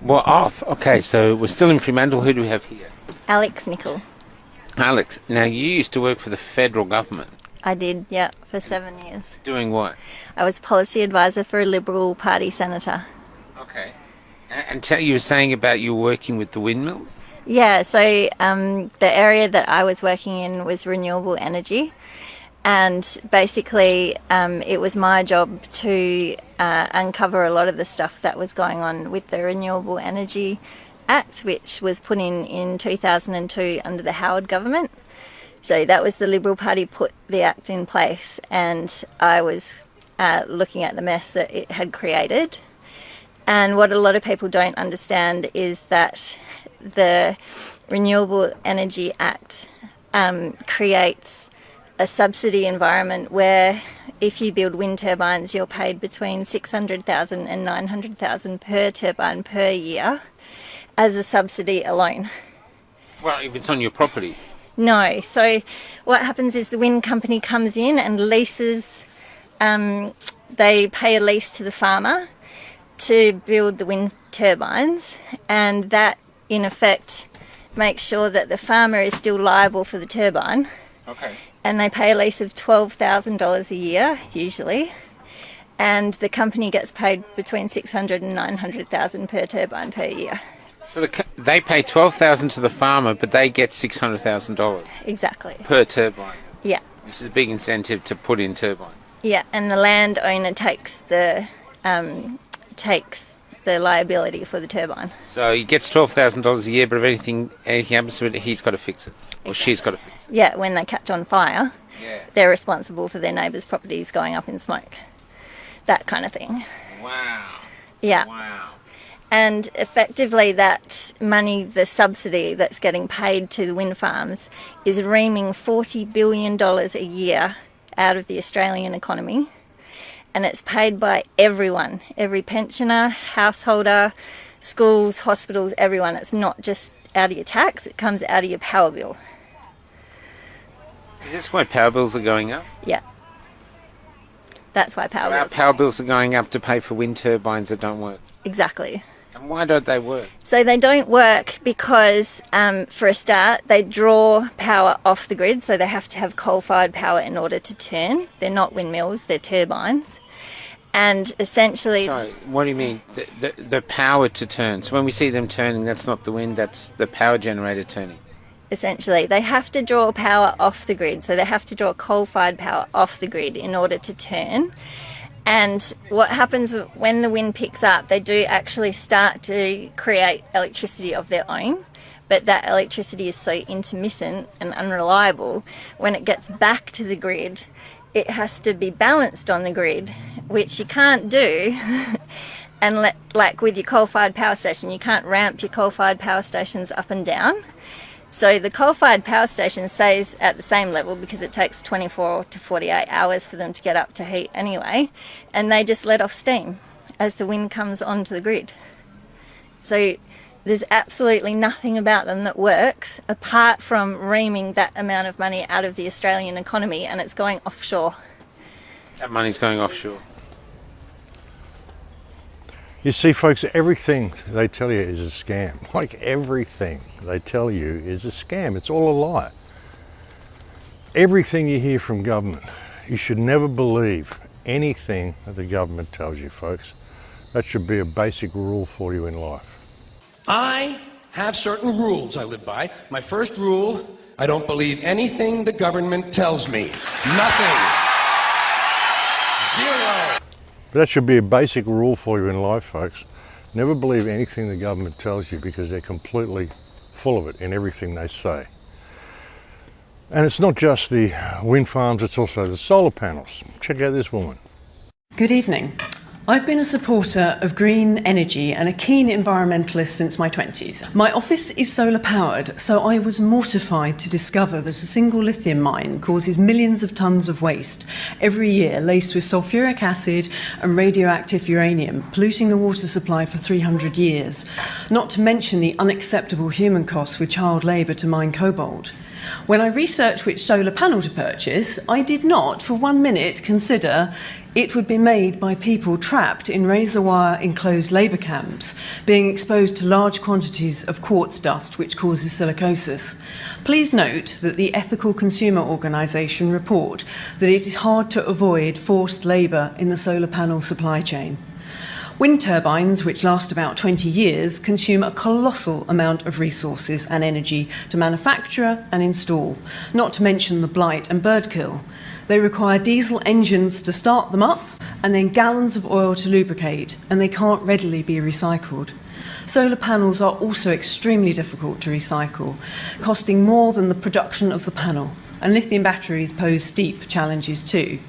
Well, off. Okay, so we're still in Fremantle. Who do we have here? Alex Nicol. Alex, now you used to work for the federal government. I did, yeah, for 7 years. Doing what? I was policy advisor for a Liberal Party senator. Okay. And you were saying about you working with the windmills? Yeah, so the area that I was working in was renewable energy. And basically, it was my job to uncover a lot of the stuff that was going on with the Renewable Energy Act, which was put in 2002 under the Howard government. So that was the Liberal Party put the act in place, and I was looking at the mess that it had created. And what a lot of people don't understand is that the Renewable Energy Act creates a subsidy environment where if you build wind turbines, you're paid between $600,000 and $900,000 per turbine per year as a subsidy alone. Well, if it's on your property. No. So what happens is the wind company comes in and leases, they pay a lease to the farmer to build the wind turbines, and that in effect makes sure that the farmer is still liable for the turbine. Okay. And they pay a lease of $12,000 a year, usually, and the company gets paid between $600,000 and $900,000 per turbine per year. So they pay $12,000 to the farmer, but they get $600,000 Exactly. per turbine. Yeah. Which is a big incentive to put in turbines. Yeah, and the landowner takes the liability for the turbine. So he gets $12,000 a year, but if anything happens to it, he's got to fix it, or she's got to fix it. Yeah, when they catch on fire, they're responsible for their neighbours' properties going up in smoke. That kind of thing. Wow. Yeah. Wow. And effectively that money, the subsidy that's getting paid to the wind farms, is reaming $40 billion a year out of the Australian economy. And it's paid by everyone, every pensioner, householder, schools, hospitals, everyone. It's not just out of your tax, it comes out of your power bill. Is this why power bills are going up? Yeah. That's why power bills. Our power bills are going up to pay for wind turbines that don't work. Exactly. And why don't they work? So they don't work because, for a start, they draw power off the grid, so they have to have coal-fired power in order to turn. They're not windmills, they're turbines. And essentially... Sorry, what do you mean? The power to turn. So when we see them turning, that's not the wind, that's the power generator turning. Essentially, they have to draw power off the grid, so they have to draw coal-fired power off the grid in order to turn. And what happens when the wind picks up, they do actually start to create electricity of their own, but that electricity is so intermittent and unreliable, when it gets back to the grid, it has to be balanced on the grid, which you can't do. And like with your coal-fired power station, you can't ramp your coal-fired power stations up and down. So the coal-fired power station stays at the same level because it takes 24 to 48 hours for them to get up to heat anyway, and they just let off steam as the wind comes onto the grid. So there's absolutely nothing about them that works apart from reaming that amount of money out of the Australian economy, and it's going offshore. That money's going offshore. You see, folks, everything they tell you is a scam. Like everything they tell you is a scam. It's all a lie. Everything you hear from government, you should never believe anything that the government tells you, folks. That should be a basic rule for you in life. I have certain rules I live by. My first rule, I don't believe anything the government tells me. Nothing. Zero. That should be a basic rule for you in life, folks. Never believe anything the government tells you because they're completely full of it in everything they say. And it's not just the wind farms, it's also the solar panels. Check out this woman. Good evening. I've been a supporter of green energy and a keen environmentalist since my 20s. My office is solar powered, so I was mortified to discover that a single lithium mine causes millions of tonnes of waste every year laced with sulfuric acid and radioactive uranium, polluting the water supply for 300 years, not to mention the unacceptable human costs with child labour to mine cobalt. When I researched which solar panel to purchase, I did not for 1 minute consider it would be made by people trapped in razor wire enclosed labour camps, being exposed to large quantities of quartz dust which causes silicosis. Please note that the Ethical Consumer Organisation report that it is hard to avoid forced labour in the solar panel supply chain. Wind turbines, which last about 20 years, consume a colossal amount of resources and energy to manufacture and install, not to mention the blight and bird kill. They require diesel engines to start them up and then gallons of oil to lubricate, and they can't readily be recycled. Solar panels are also extremely difficult to recycle, costing more than the production of the panel. And lithium batteries pose steep challenges too.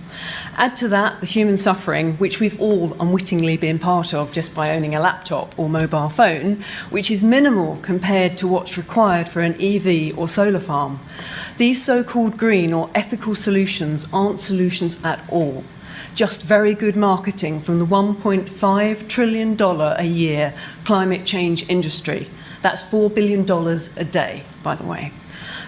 Add to that the human suffering, which we've all unwittingly been part of just by owning a laptop or mobile phone, which is minimal compared to what's required for an EV or solar farm. These so-called green or ethical solutions aren't solutions at all. Just very good marketing from the $1.5 trillion a year climate change industry. That's $4 billion a day, by the way.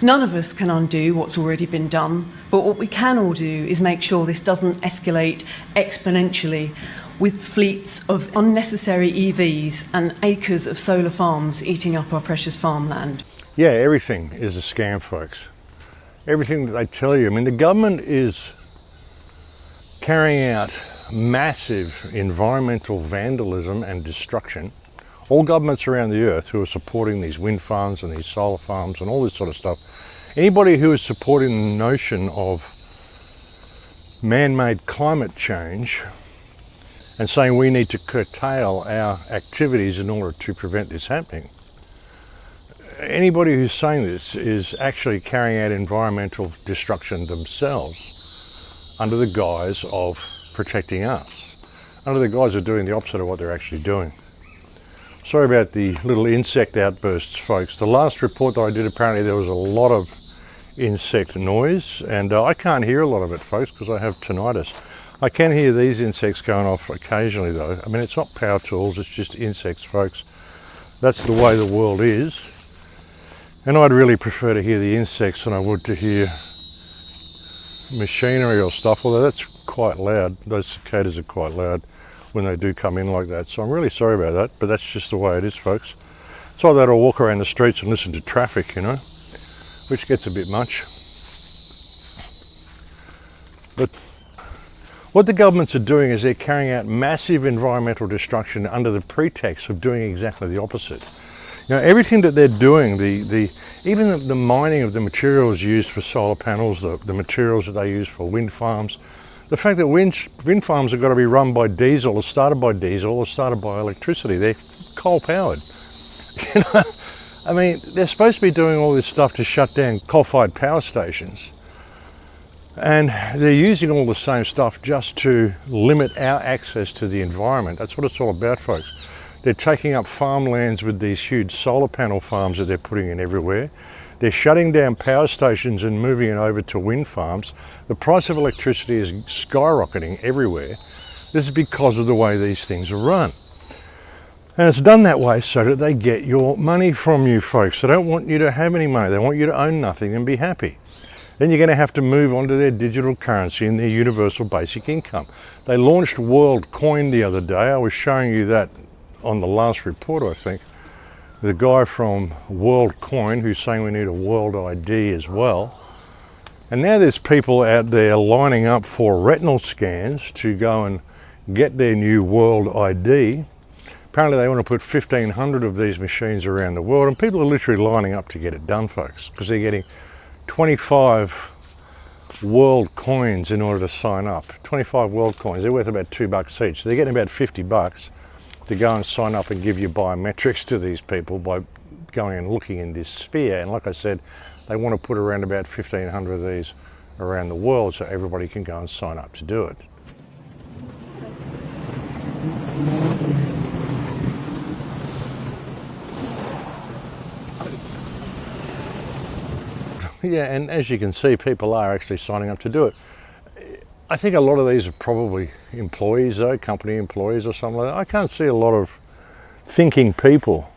None of us can undo what's already been done, but what we can all do is make sure this doesn't escalate exponentially with fleets of unnecessary EVs and acres of solar farms eating up our precious farmland. Yeah, everything is a scam, folks. Everything that they tell you. I mean, the government is carrying out massive environmental vandalism and destruction. All governments around the earth who are supporting these wind farms and these solar farms and all this sort of stuff, anybody who is supporting the notion of man-made climate change and saying we need to curtail our activities in order to prevent this happening, anybody who's saying this is actually carrying out environmental destruction themselves under the guise of protecting us, under the guise of doing the opposite of what they're actually doing. Sorry about the little insect outbursts, folks. The last report that I did, apparently there was a lot of insect noise, and I can't hear a lot of it, folks, because I have tinnitus. I can hear these insects going off occasionally, though. I mean, it's not power tools, it's just insects, folks. That's the way the world is. And I'd really prefer to hear the insects than I would to hear machinery or stuff, although that's quite loud. Those cicadas are quite loud when they do come in like that. So I'm really sorry about that, but that's just the way it is, folks. It's like that I'll walk around the streets and listen to traffic, you know, which gets a bit much. But what the governments are doing is they're carrying out massive environmental destruction under the pretext of doing exactly the opposite. You know, everything that they're doing, even the mining of the materials used for solar panels, the materials that they use for wind farms, the fact that wind farms have got to be run by diesel or started by diesel or started by electricity. They're coal powered. You know, I mean, they're supposed to be doing all this stuff to shut down coal-fired power stations. And they're using all the same stuff just to limit our access to the environment. That's what it's all about, folks. They're taking up farmlands with these huge solar panel farms that they're putting in everywhere. They're shutting down power stations and moving it over to wind farms. The price of electricity is skyrocketing everywhere. This is because of the way these things are run. And it's done that way so that they get your money from you, folks. They don't want you to have any money. They want you to own nothing and be happy. Then you're going to have to move on to their digital currency and their universal basic income. They launched World Coin the other day. I was showing you that on the last report, I think. The guy from World Coin who's saying we need a world ID as well. And now there's people out there lining up for retinal scans to go and get their new world ID. Apparently they want to put 1,500 of these machines around the world, and people are literally lining up to get it done, folks, because they're getting 25 world coins in order to sign up. 25 world coins, they're worth about $2 each. So they're getting about 50 bucks to go and sign up and give you biometrics to these people by going and looking in this sphere. And like I said, they want to put around about 1,500 of these around the world so everybody can go and sign up to do it. Yeah, and as you can see, people are actually signing up to do it. I think a lot of these are probably employees though, company employees or something like that. I can't see a lot of thinking people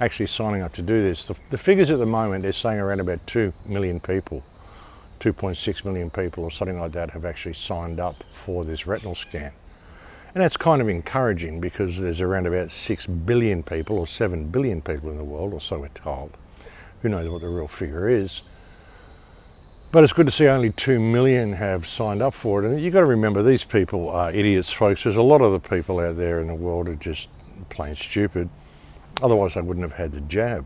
actually signing up to do this. The figures at the moment, they're saying around about 2 million people, 2.6 million people or something like that have actually signed up for this retinal scan. And that's kind of encouraging because there's around about 6 billion people or 7 billion people in the world, or so we're told. Who knows what the real figure is. But it's good to see only 2 million have signed up for it. And you've got to remember, these people are idiots, folks. There's a lot of the people out there in the world are just plain stupid. Otherwise, they wouldn't have had the jab.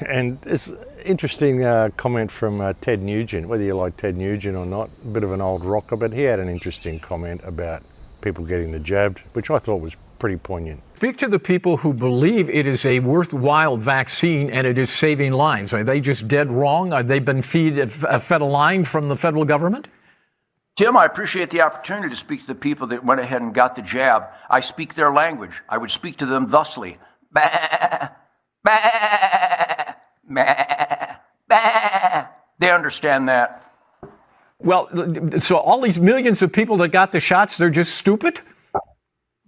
And it's an interesting comment from Ted Nugent, whether you like Ted Nugent or not, a bit of an old rocker, but he had an interesting comment about people getting the jab, which I thought was pretty poignant. Speak to the people who believe it is a worthwhile vaccine and it is saving lives. Are they just dead wrong? Are they been fed a line from the federal government? Tim, I appreciate the opportunity to speak to the people that went ahead and got the jab. I speak their language. I would speak to them thusly. Bah, bah, bah, bah. They understand that. Well, so all these millions of people that got the shots, they're just stupid?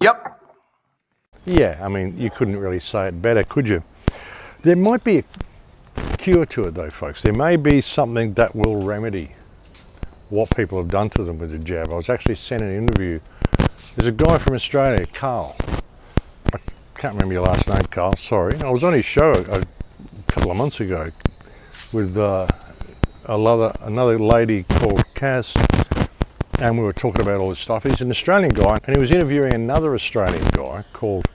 Yep. Yeah, I mean, you couldn't really say it better, could you? There might be a cure to it though, folks. There may be something that will remedy what people have done to them with the jab. I was actually sent an interview. There's a guy from Australia, Carl. I can't remember your last name, Carl, sorry. I was on his show a couple of months ago with another lady called Cass, and we were talking about all this stuff. He's an Australian guy, and he was interviewing another Australian guy called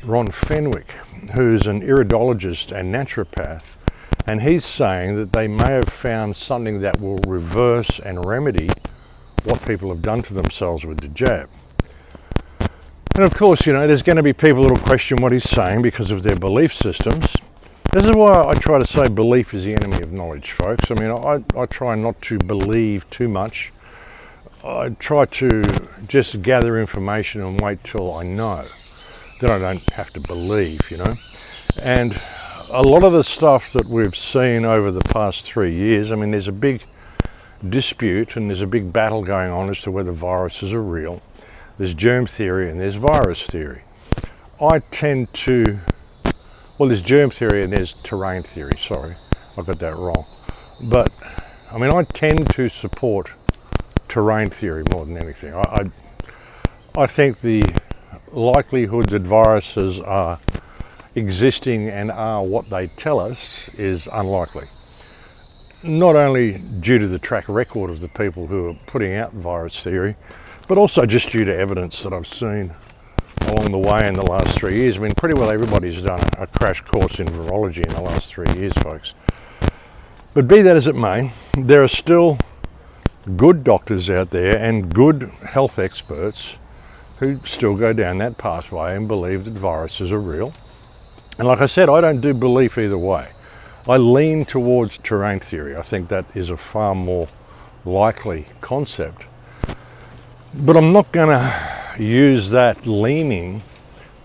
Ron Fenwick, who's an iridologist and naturopath, and he's saying that they may have found something that will reverse and remedy what people have done to themselves with the jab. And of course, you know, there's going to be people that will question what he's saying because of their belief systems. This is why I try to say belief is the enemy of knowledge, folks. I mean, I try not to believe too much. I try to just gather information and wait till I know. Then I don't have to believe, you know. And a lot of the stuff that we've seen over the past 3 years, I mean, there's a big dispute and there's a big battle going on as to whether viruses are real. There's germ theory and there's virus theory. I tend to, well, there's germ theory and there's terrain theory, sorry, I got that wrong. But, I mean, I tend to support terrain theory more than anything. I think the likelihood that viruses are existing and are what they tell us is unlikely. Not only due to the track record of the people who are putting out virus theory, but also just due to evidence that I've seen along the way in the last 3 years. I mean, pretty well everybody's done a crash course in virology in the last 3 years, folks. But be that as it may, there are still good doctors out there and good health experts who still go down that pathway and believe that viruses are real. And like I said, I don't do belief either way. I lean towards terrain theory. I think that is a far more likely concept. But I'm not going to use that leaning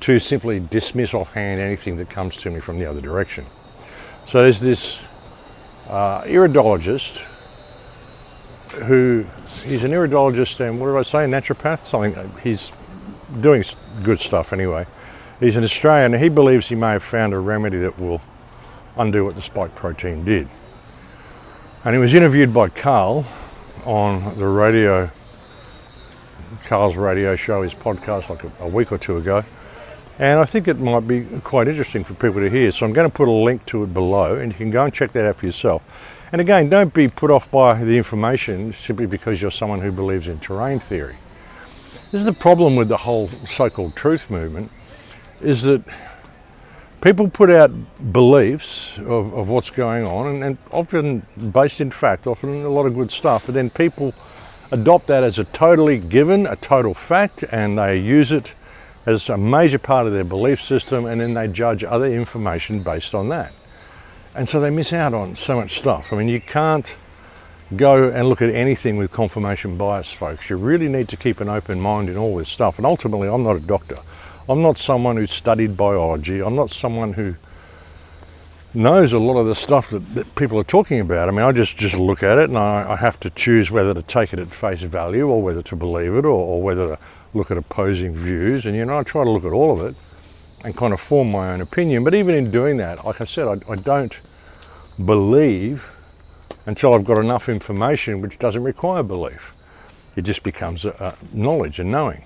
to simply dismiss offhand anything that comes to me from the other direction. So there's this iridologist who, he's an iridologist and what did I say, naturopath? Something, he's doing good stuff anyway. He's an Australian and he believes he may have found a remedy that will undo what the spike protein did. And he was interviewed by Carl on the radio, Carl's radio show, his podcast, like a week or two ago. And I think it might be quite interesting for people to hear. So I'm going to put a link to it below and you can go and check that out for yourself. And again, don't be put off by the information simply because you're someone who believes in terrain theory. This is the problem with the whole so-called truth movement, is that people put out beliefs of what's going on and often based in fact, often a lot of good stuff, but then people adopt that as a totally given, a total fact, and they use it as a major part of their belief system, and then they judge other information based on that. And so they miss out on so much stuff. I mean, you can't go and look at anything with confirmation bias, folks. You really need to keep an open mind in all this stuff. And ultimately, I'm not a doctor. I'm not someone who studied biology. I'm not someone who knows a lot of the stuff that people are talking about. I mean, I just look at it and I have to choose whether to take it at face value or whether to believe it or whether to look at opposing views. And, you know, I try to look at all of it. and kind of form my own opinion. But even in doing that, like I said, I don't believe until I've got enough information which doesn't require belief. It just becomes knowledge and knowing.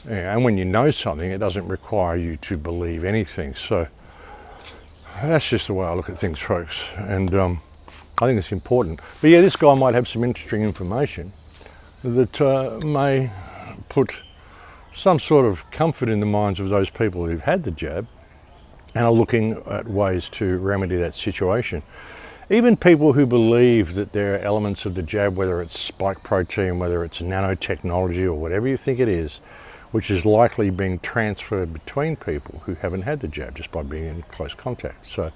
Yeah, and when you know something, it doesn't require you to believe anything. So that's just the way I look at things, folks. And I think it's important. But yeah, this guy might have some interesting information that may put some sort of comfort in the minds of those people who've had the jab and are looking at ways to remedy that situation. Even people who believe that there are elements of the jab, whether it's spike protein, whether it's nanotechnology or whatever you think it is, which is likely being transferred between people who haven't had the jab just by being in close contact. So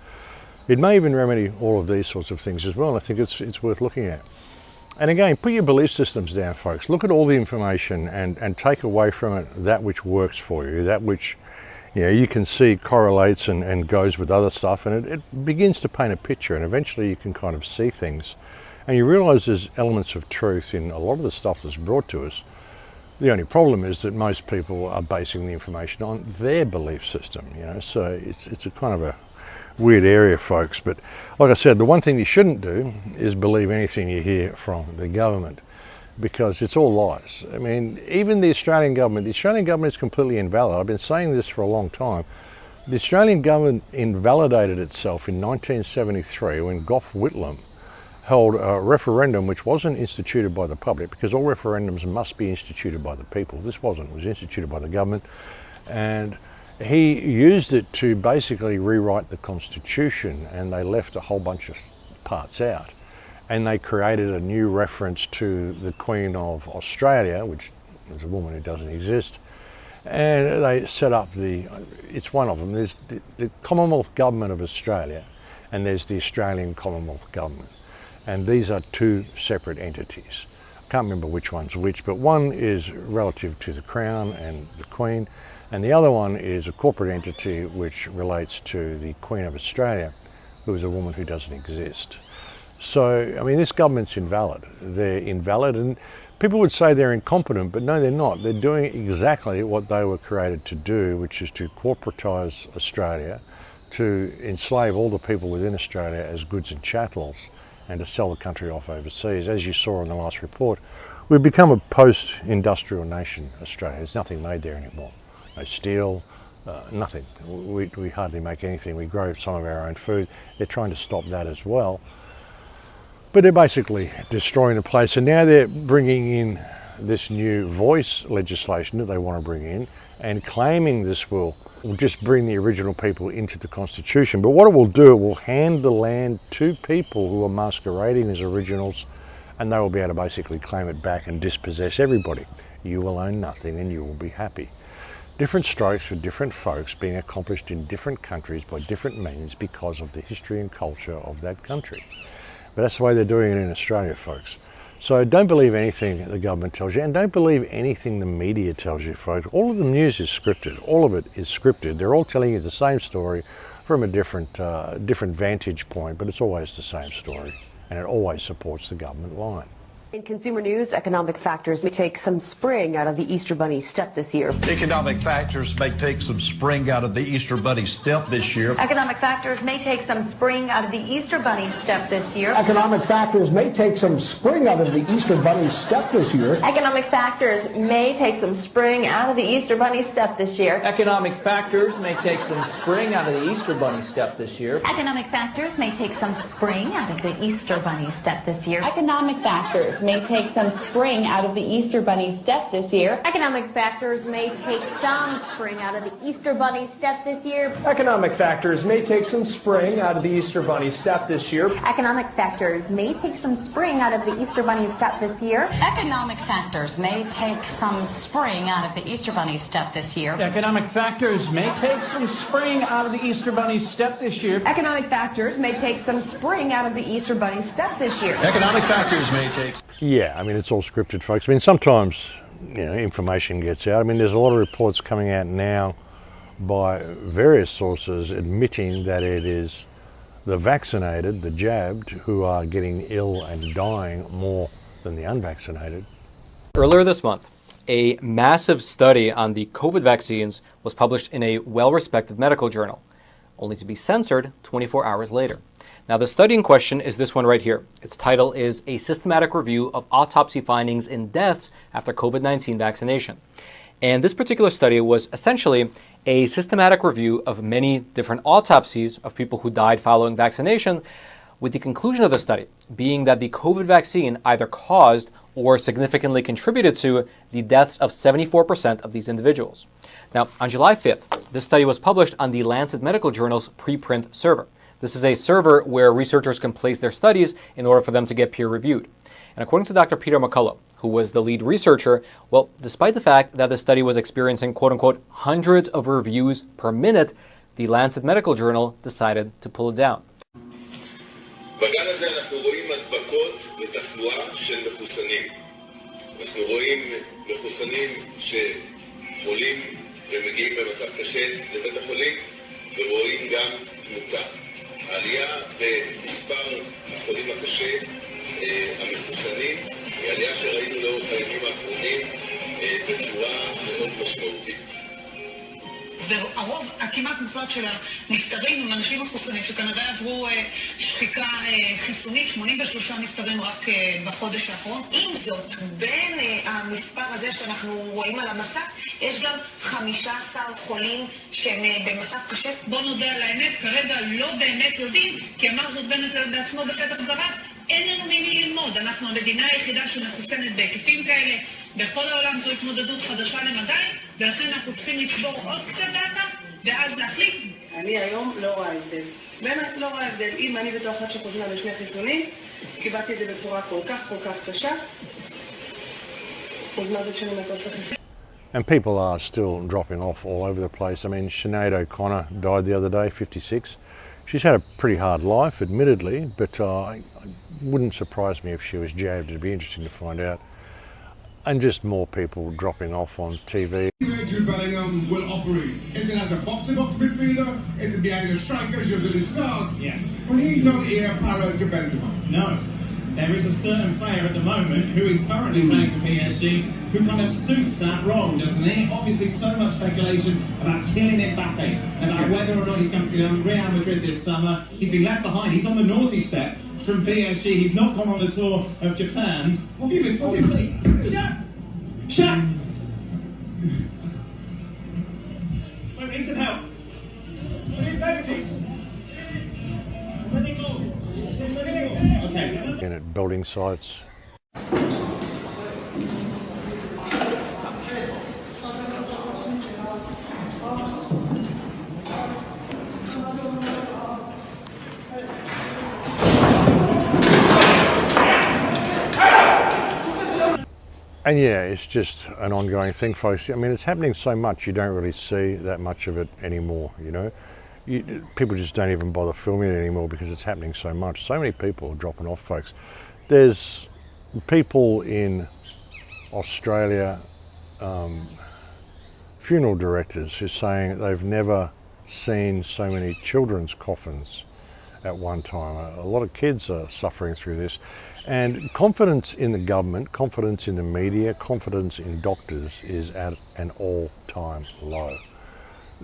it may even remedy all of these sorts of things as well. I think it's worth looking at. And again, put your belief systems down, folks. Look at all the information and take away from it that which works for you, that which you can see correlates and goes with other stuff, and it begins to paint a picture, and eventually you can kind of see things. And you realise there's elements of truth in a lot of the stuff that's brought to us. The only problem is that most people are basing the information on their belief system, so it's a kind of a weird area, folks. But like I said, the one thing you shouldn't do is believe anything you hear from the government, because it's all lies. I mean, even the Australian government is completely invalid. I've been saying this for a long time. The Australian government invalidated itself in 1973 when Gough Whitlam held a referendum which wasn't instituted by the public, because all referendums must be instituted by the people. This wasn't. It was instituted by the government, and he used it to basically rewrite the Constitution, and they left a whole bunch of parts out. And they created a new reference to the Queen of Australia, which is a woman who doesn't exist. And they set up it's one of them. There's the Commonwealth Government of Australia, and there's the Australian Commonwealth Government. And these are two separate entities. I can't remember which one's which, but one is relative to the Crown and the Queen, and the other one is a corporate entity which relates to the Queen of Australia, who is a woman who doesn't exist. So, I mean, this government's invalid. They're invalid, and people would say they're incompetent, but no, they're not. They're doing exactly what they were created to do, which is to corporatise Australia, to enslave all the people within Australia as goods and chattels, and to sell the country off overseas. As you saw in the last report, we've become a post-industrial nation, Australia. There's nothing made there anymore. No steel, nothing. We hardly make anything. We grow some of our own food. They're trying to stop that as well. But they're basically destroying the place, and now they're bringing in this new voice legislation that they want to bring in, and claiming this will just bring the original people into the Constitution. But what it will do, it will hand the land to people who are masquerading as originals, and they will be able to basically claim it back and dispossess everybody. You will own nothing and you will be happy. Different strokes for different folks, being accomplished in different countries by different means because of the history and culture of that country. But that's the way they're doing it in Australia, folks. So don't believe anything the government tells you, and don't believe anything the media tells you, folks. All of the news is scripted. All of it is scripted. They're all telling you the same story from a different vantage point, but it's always the same story, and it always supports the government line. In consumer news, economic factors may take some spring out of the Easter Bunny step this year. Economic factors may take some spring out of the Easter Bunny step this year. Economic factors may take some spring out of the Easter Bunny step this year. Economic factors may take some spring out of the Easter Bunny step this year. Economic factors may take some spring out of the Easter Bunny step this year. Economic factors may take some spring out of the Easter Bunny step this year. Economic factors may take some spring out of the Easter Bunny step this year. Economic factors may take some spring out of the Easter Bunny step this year. Economic factors may take some spring out of the Easter Bunny step this year. Economic factors may take some spring out of the Easter Bunny step this year. Economic factors may take some spring out of the Easter Bunny step this year. Economic factors may take some spring out of the Easter Bunny step this year. Economic factors may take some spring out of the Easter Bunny step this year. Economic factors may take some spring out of the Easter Bunny step this year. Economic factors may take... Yeah, I mean, it's all scripted, folks. I mean, sometimes, information gets out. I mean, there's a lot of reports coming out now by various sources admitting that it is the vaccinated, the jabbed, who are getting ill and dying more than the unvaccinated. Earlier this month, a massive study on the COVID vaccines was published in a well-respected medical journal, only to be censored 24 hours later. Now, the study in question is this one right here. Its title is A Systematic Review of Autopsy Findings in Deaths After COVID-19 Vaccination. And this particular study was essentially a systematic review of many different autopsies of people who died following vaccination, with the conclusion of the study being that the COVID vaccine either caused or significantly contributed to the deaths of 74% of these individuals. Now, on July 5th, this study was published on the Lancet Medical Journal's preprint server. This is a server where researchers can place their studies in order for them to get peer-reviewed. And according to Dr. Peter McCullough, who was the lead researcher, well, despite the fact that the study was experiencing, quote-unquote, hundreds of reviews per minute, the Lancet Medical Journal decided to pull it down. בגל הזה אנחנו רואים הדבקות ותחלואה של מחוסנים. אנחנו רואים מחוסנים שחולים ומגיעים במצב קשה לבית החולים, ורואים גם תמותה. העלייה במספר החולים הקשה המחוסנים היא עלייה שראינו לאורך הימים האחרונים בצורה מאוד משמעותית. והרוב הכמעט מוחלט של הנפטרים הם אנשים מחוסנים שכנראה עברו שחיקה חיסונית, 83 נפטרים רק בחודש האחרון. עם זאת, בין המספר הזה שאנחנו רואים על המסך, יש גם 15 חולים שהם במצב קשה. בוא נודה על האמת, כרגע לא באמת יודעים, כי אמר זאת בנט בעצמו בפתח דבריו, אין לנו ממי ללמוד. אנחנו המדינה היחידה שמחוסנת בהיקפים כאלה. בכל העולם זו התמודדות חדשה למדי, ולכן אנחנו צריכים לצבור עוד קצת דאטה, ואז להחליט. אני היום לא רואה הבדל. באמת לא רואה הבדל. אם אני בתור אחת שחוזנה לשני חיסונים, קיבלתי את זה בצורה כל כך קשה, אז מה זה שאני מטוס לחיסון? And people are still dropping off all over the place. I mean, Sinead O'Connor died the other day, 56. She's had a pretty hard life, admittedly, but it wouldn't surprise me if she was jabbed. It'd be interesting to find out. And just more people dropping off on TV. Jude Bellingham will operate. Is it as a box-to-box midfielder? Is it behind the strikers usually starts? Yes. But he's not here parallel to Benzema. No. There is a certain player at the moment who is currently playing for PSG who kind of suits that role, doesn't he? Obviously so much speculation about killing Mbappe, about whether or not he's going to Real Madrid this summer. He's been left behind. He's on the naughty step from PSG. He's not gone on the tour of Japan. What have you missed? Obviously. Shaq! Well, needs some help. Okay. And at building sites. And yeah, it's just an ongoing thing, folks. I mean, it's happening so much, you don't really see that much of it anymore, you know. People just don't even bother filming it anymore because it's happening so much. So many people are dropping off, folks. There's people in Australia, funeral directors, who are saying that they've never seen so many children's coffins at one time. A lot of kids are suffering through this. And confidence in the government, confidence in the media, confidence in doctors is at an all-time low.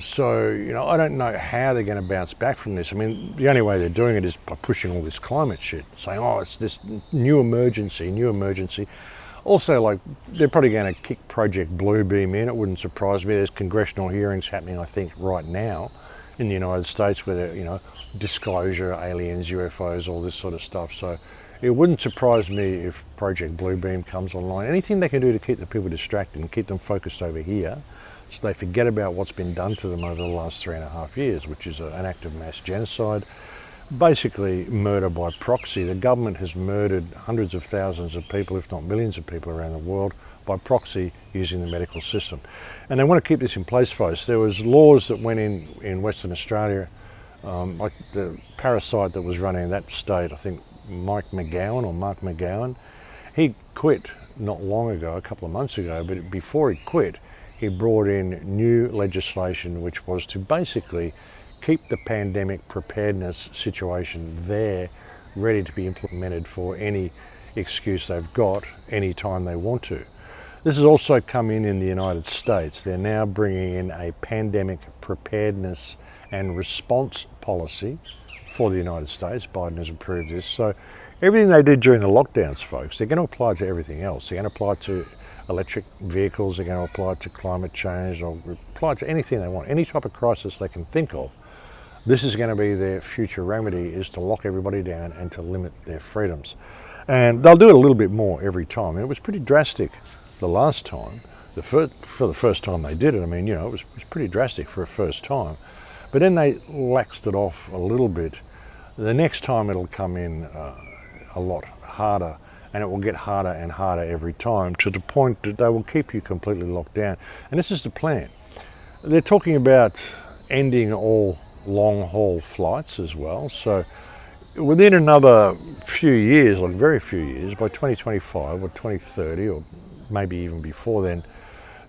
So, you know, I don't know how they're going to bounce back from this. I mean, the only way they're doing it is by pushing all this climate shit, saying, oh, it's this new emergency. Also, like, they're probably going to kick Project Bluebeam in. It wouldn't surprise me. There's congressional hearings happening, I think, right now in the United States where they're, you know, disclosure, aliens, UFOs, all this sort of stuff. So it wouldn't surprise me if Project Bluebeam comes online. Anything they can do to keep the people distracted and keep them focused over here so they forget about what's been done to them over the last 3.5 years, which is an act of mass genocide, basically murder by proxy. The government has murdered hundreds of thousands of people, if not millions of people around the world by proxy using the medical system. And they want to keep this in place, folks. There was laws that went in Western Australia, like the parasite that was running in that state, I think Mark McGowan, he quit not long ago, a couple of months ago, but before he quit, he brought in new legislation which was to basically keep the pandemic preparedness situation there ready to be implemented for any excuse they've got anytime they want to. This has also come in the United States. They're now bringing in a pandemic preparedness and response policy for the United States. Biden has approved this. So everything they did during the lockdowns, folks, they're going to apply to everything else. They're going to apply to electric vehicles, they're going to apply to climate change, or apply to anything they want, any type of crisis they can think of. This is going to be their future remedy, is to lock everybody down and to limit their freedoms. And they'll do it a little bit more every time. And it was pretty drastic the last time, for the first time they did it. I mean, you know, it was pretty drastic for a first time. But then they laxed it off a little bit. The next time it'll come in a lot harder, and it will get harder and harder every time, to the point that they will keep you completely locked down. And this is the plan. They're talking about ending all long-haul flights as well. So within another few years, like very few years, by 2025 or 2030, or maybe even before then,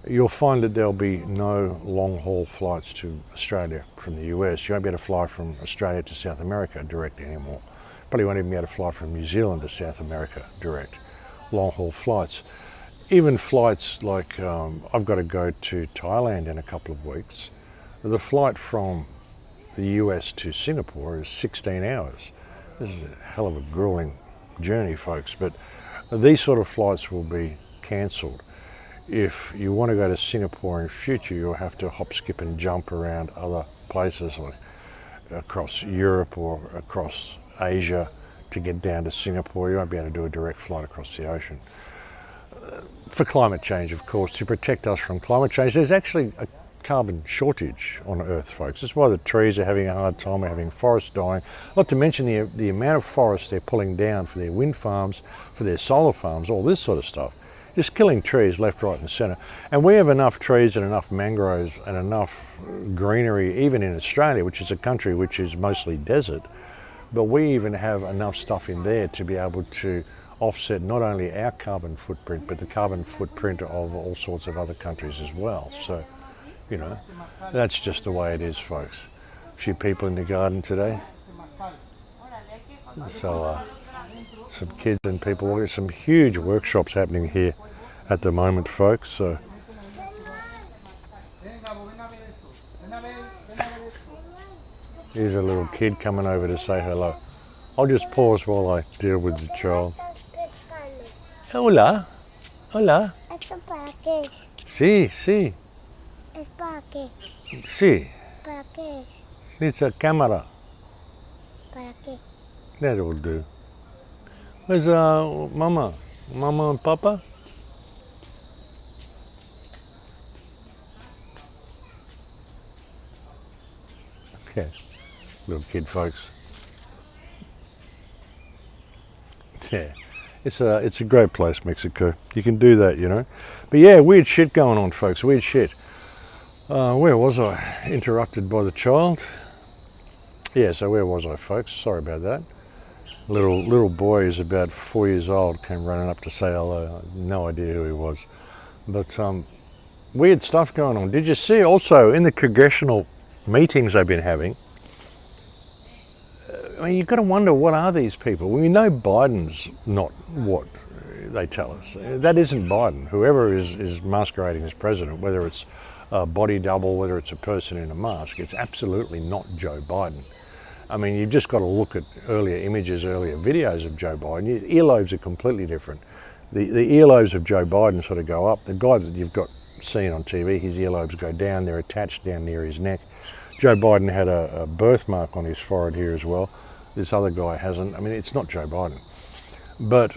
you'll find that there'll be no long-haul flights to Australia from the US. You won't be able to fly from Australia to South America direct anymore. Probably won't even be able to fly from New Zealand to South America direct. Long-haul flights. Even flights like, I've got to go to Thailand in a couple of weeks. The flight from the US to Singapore is 16 hours. This is a hell of a grueling journey, folks, but these sort of flights will be cancelled. If you want to go to Singapore in future, you'll have to hop, skip and jump around other places, like across Europe or across Asia to get down to Singapore. You won't be able to do a direct flight across the ocean. For climate change, of course, to protect us from climate change. There's actually a carbon shortage on Earth, folks. That's why the trees are having a hard time. We're having forests dying. Not to mention the amount of forests they're pulling down for their wind farms, for their solar farms, all this sort of stuff. Just killing trees left, right and centre. And we have enough trees and enough mangroves and enough greenery, even in Australia, which is a country which is mostly desert, but we even have enough stuff in there to be able to offset not only our carbon footprint, but the carbon footprint of all sorts of other countries as well. So, you know, that's just the way it is, folks. A few people in the garden today. So, some kids and people. There's some huge workshops happening here at the moment, folks. So here's a little kid coming over to say hello. I'll just pause while I deal with the child. Hola, hola. Sí, sí. Sí. It's a camera. That will do. Where's Mama? Mama and Papa? Okay, little kid, folks. Yeah, it's a great place, Mexico. You can do that, you know. But yeah, weird shit going on, folks. Weird shit. Where was I? Interrupted by the child. Yeah, so where was I, folks? Sorry about that. Little boy who's about 4 years old came running up to say hello. I had no idea who he was. But weird stuff going on. Did you see also in the congressional meetings they've been having? I mean, you've got to wonder, what are these people? We know Biden's not what they tell us. That isn't Biden. Whoever is masquerading as president, whether it's a body double, whether it's a person in a mask, it's absolutely not Joe Biden. I mean, you've just got to look at earlier images, earlier videos of Joe Biden. Your earlobes are completely different. The earlobes of Joe Biden sort of go up. The guy that you've got seen on TV, his earlobes go down. They're attached down near his neck. Joe Biden had a birthmark on his forehead here as well. This other guy hasn't. I mean, it's not Joe Biden. But,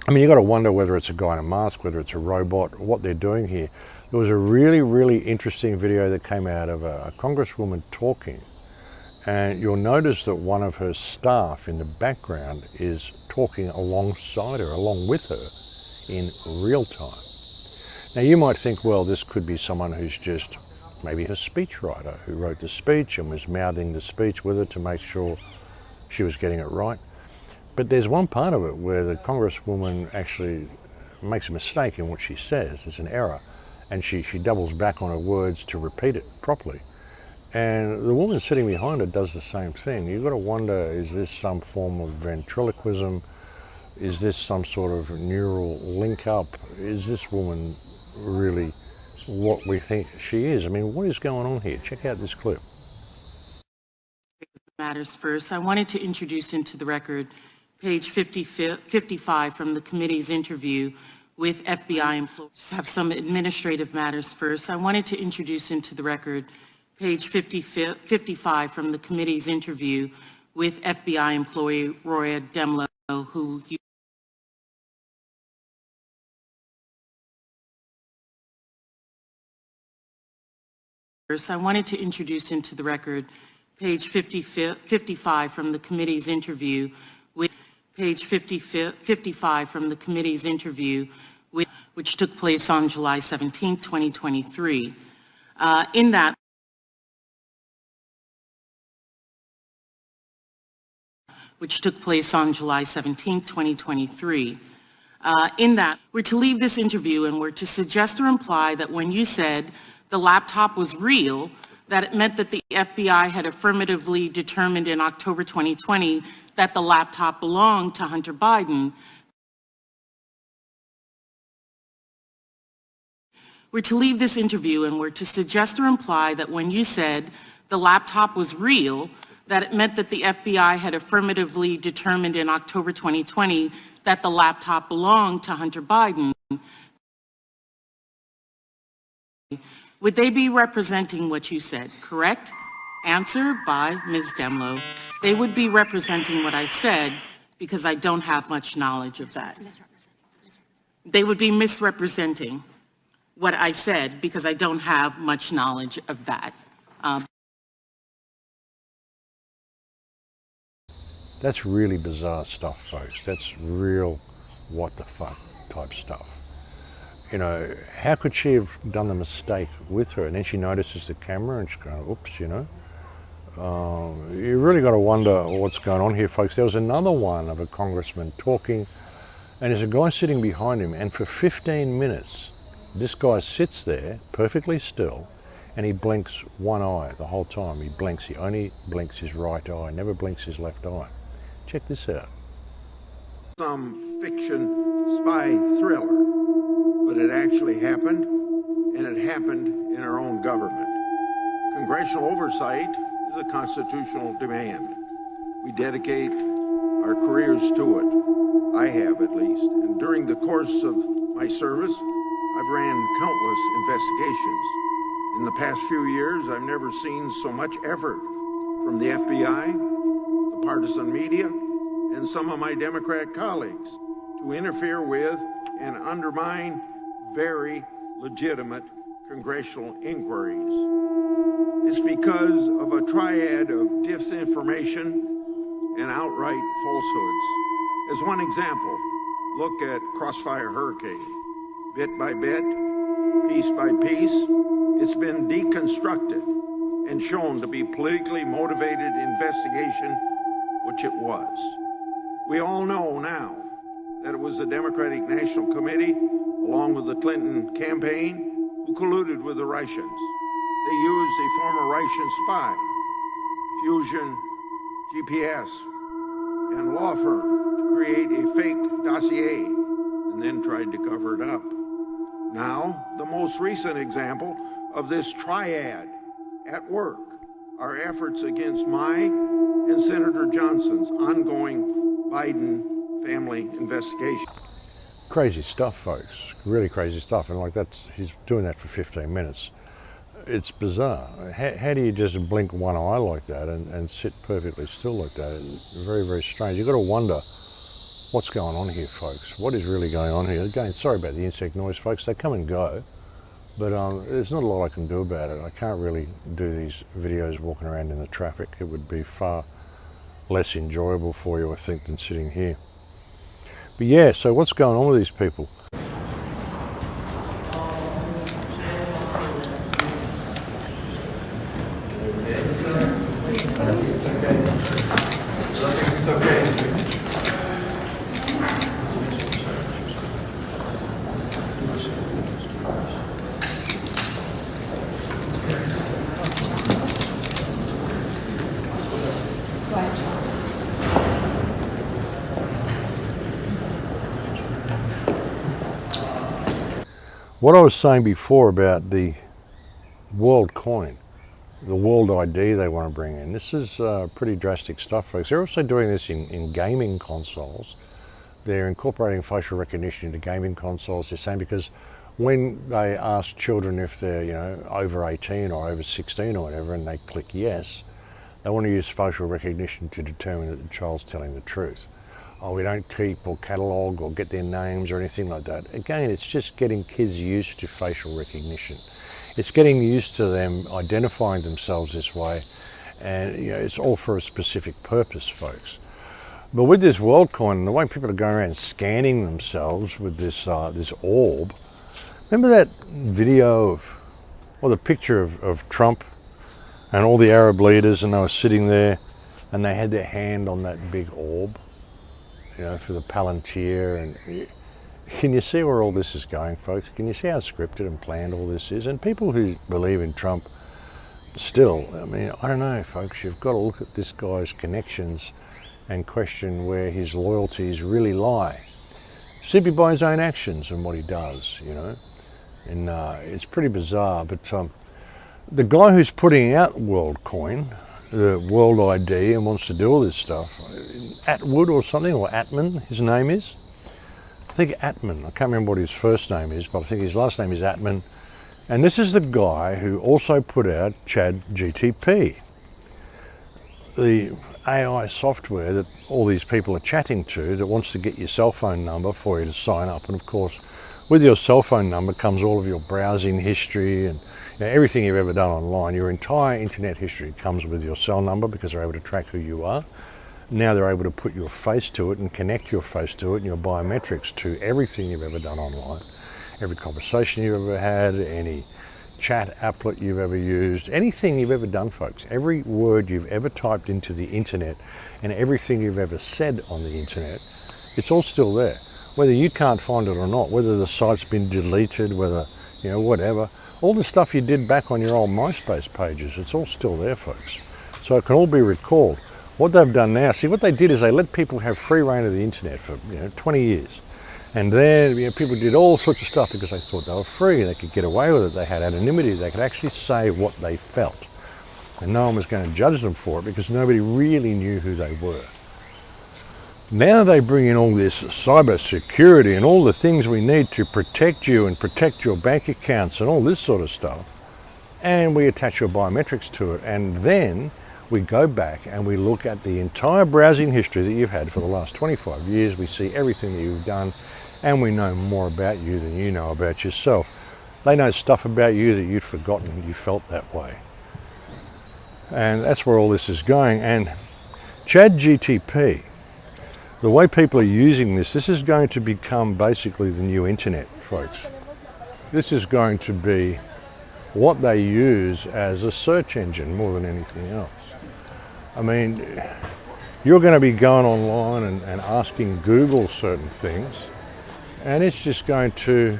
I mean, you've got to wonder whether it's a guy in a mask, whether it's a robot, what they're doing here. There was a really, really interesting video that came out of a congresswoman talking. And you'll notice that one of her staff in the background is talking alongside her, along with her, in real time. Now you might think, well, this could be someone who's just maybe her speechwriter who wrote the speech and was mouthing the speech with her to make sure she was getting it right. But there's one part of it where the congresswoman actually makes a mistake in what she says. It's an error. And she doubles back on her words to repeat it properly. And the woman sitting behind her does the same thing. You've got to wonder, is this some form of ventriloquism? Is this some sort of neural link up? Is this woman really what we think she is? I mean, what is going on here? Check out this clip. Matters first. I wanted to introduce into the record page 55 from the committee's interview with FBI employees. Just have some administrative matters first. I wanted to introduce into the record page 55 from the committee's interview with FBI employee Roya Demlow, who I wanted to introduce into the record page 55 from the committee's interview with page 55 from the committee's interview with, which took place on July 17, 2023. In that, which took place on July 17, 2023. In that, we're to leave this interview and we're to suggest or imply that when you said the laptop was real, that it meant that the FBI had affirmatively determined in October 2020 that the laptop belonged to Hunter Biden. We're to leave this interview and we're to suggest or imply that when you said the laptop was real, that it meant that the FBI had affirmatively determined in October 2020 that the laptop belonged to Hunter Biden. Would they be representing what you said, correct? Answer by Ms. Demlow. They would be representing what I said because I don't have much knowledge of that. They would be misrepresenting what I said because I don't have much knowledge of that. That's really bizarre stuff, folks. That's real what the fuck type stuff. You know, how could she have done the mistake with her? And then she notices the camera and she's going, oops, you know. You really got to wonder what's going on here, folks. There was another one of a congressman talking, and there's a guy sitting behind him, and for 15 minutes, this guy sits there perfectly still, and he blinks one eye the whole time. He blinks, he only blinks his right eye, never blinks his left eye. Check this out. Some fiction spy thriller. But it actually happened, and it happened in our own government. Congressional oversight is a constitutional demand. We dedicate our careers to it. I have, at least. And during the course of my service, I've ran countless investigations. In the past few years, I've never seen so much effort from the FBI, the partisan media, and some of my Democrat colleagues to interfere with and undermine very legitimate congressional inquiries. It's because of a triad of disinformation and outright falsehoods. As one example, look at Crossfire Hurricane. Bit by bit, piece by piece, it's been deconstructed and shown to be politically motivated investigation, which it was. We all know now that it was the Democratic National Committee, along with the Clinton campaign, who colluded with the Russians. They used a former Russian spy, Fusion GPS, and law firm to create a fake dossier and then tried to cover it up. Now, the most recent example of this triad at work are efforts against my and Senator Johnson's ongoing Biden family investigation. Crazy stuff, folks. Really crazy stuff. And like he's doing that for 15 minutes. It's bizarre. How do you just blink one eye like that and sit perfectly still like that? It's very, very strange. You've got to wonder what's going on here, folks. What is really going on here? Again, sorry about the insect noise, folks. They come and go. But there's not a lot I can do about it. I can't really do these videos walking around in the traffic. It would be far less enjoyable for you, I think, than sitting here. But yeah, so what's going on with these people? It's okay. What I was saying before about the world coin, the world ID they want to bring in, this is pretty drastic stuff, folks. They're also doing this in gaming consoles. They're incorporating facial recognition into gaming consoles. They're saying because when they ask children if they're over 18 or over 16 or whatever, and they click yes, they want to use facial recognition to determine that the child's telling the truth. Oh, we don't keep or catalogue or get their names or anything like that. Again, it's just getting kids used to facial recognition. It's getting used to them identifying themselves this way, and it's all for a specific purpose, folks. But with this world coin and the way people are going around scanning themselves with this this orb, remember that video or the picture of Trump and all the Arab leaders, and they were sitting there and they had their hand on that big orb, for the Palantir. And can you see where all this is going, folks? Can you see how scripted and planned all this is? And people who believe in Trump still, I don't know, folks, you've got to look at this guy's connections and question where his loyalties really lie, simply by his own actions and what he does, and it's pretty bizarre. But the guy who's putting out WorldCoin, the World ID, and wants to do all this stuff, Atwood or something, or Atman, his name is. I think Atman, I can't remember what his first name is, but I think his last name is Atman. And this is the guy who also put out ChatGTP, the AI software that all these people are chatting to, that wants to get your cell phone number for you to sign up. And of course, with your cell phone number comes all of your browsing history and everything you've ever done online. Your entire internet history comes with your cell number because they're able to track who you are. Now they're able to put your face to it and connect your face to it and your biometrics to everything you've ever done online. Every conversation you've ever had, any chat applet you've ever used, anything you've ever done, folks. Every word you've ever typed into the internet and everything you've ever said on the internet, it's all still there. Whether you can't find it or not, whether the site's been deleted, whether, whatever. All the stuff you did back on your old MySpace pages, it's all still there, folks. So it can all be recalled. What they've done now, see, what they did is they let people have free reign of the internet for 20 years. And then people did all sorts of stuff because they thought they were free, they could get away with it, they had anonymity, they could actually say what they felt. And no one was going to judge them for it because nobody really knew who they were. Now they bring in all this cyber security and all the things we need to protect you and protect your bank accounts and all this sort of stuff. And we attach your biometrics to it. And then we go back and we look at the entire browsing history that you've had for the last 25 years. We see everything that you've done, and we know more about you than you know about yourself. They know stuff about you that you'd forgotten you felt that way. And that's where all this is going. And ChatGTP, the way people are using this is going to become basically the new internet, folks. This is going to be what they use as a search engine more than anything else. You're going to be going online and asking Google certain things, and it's just going to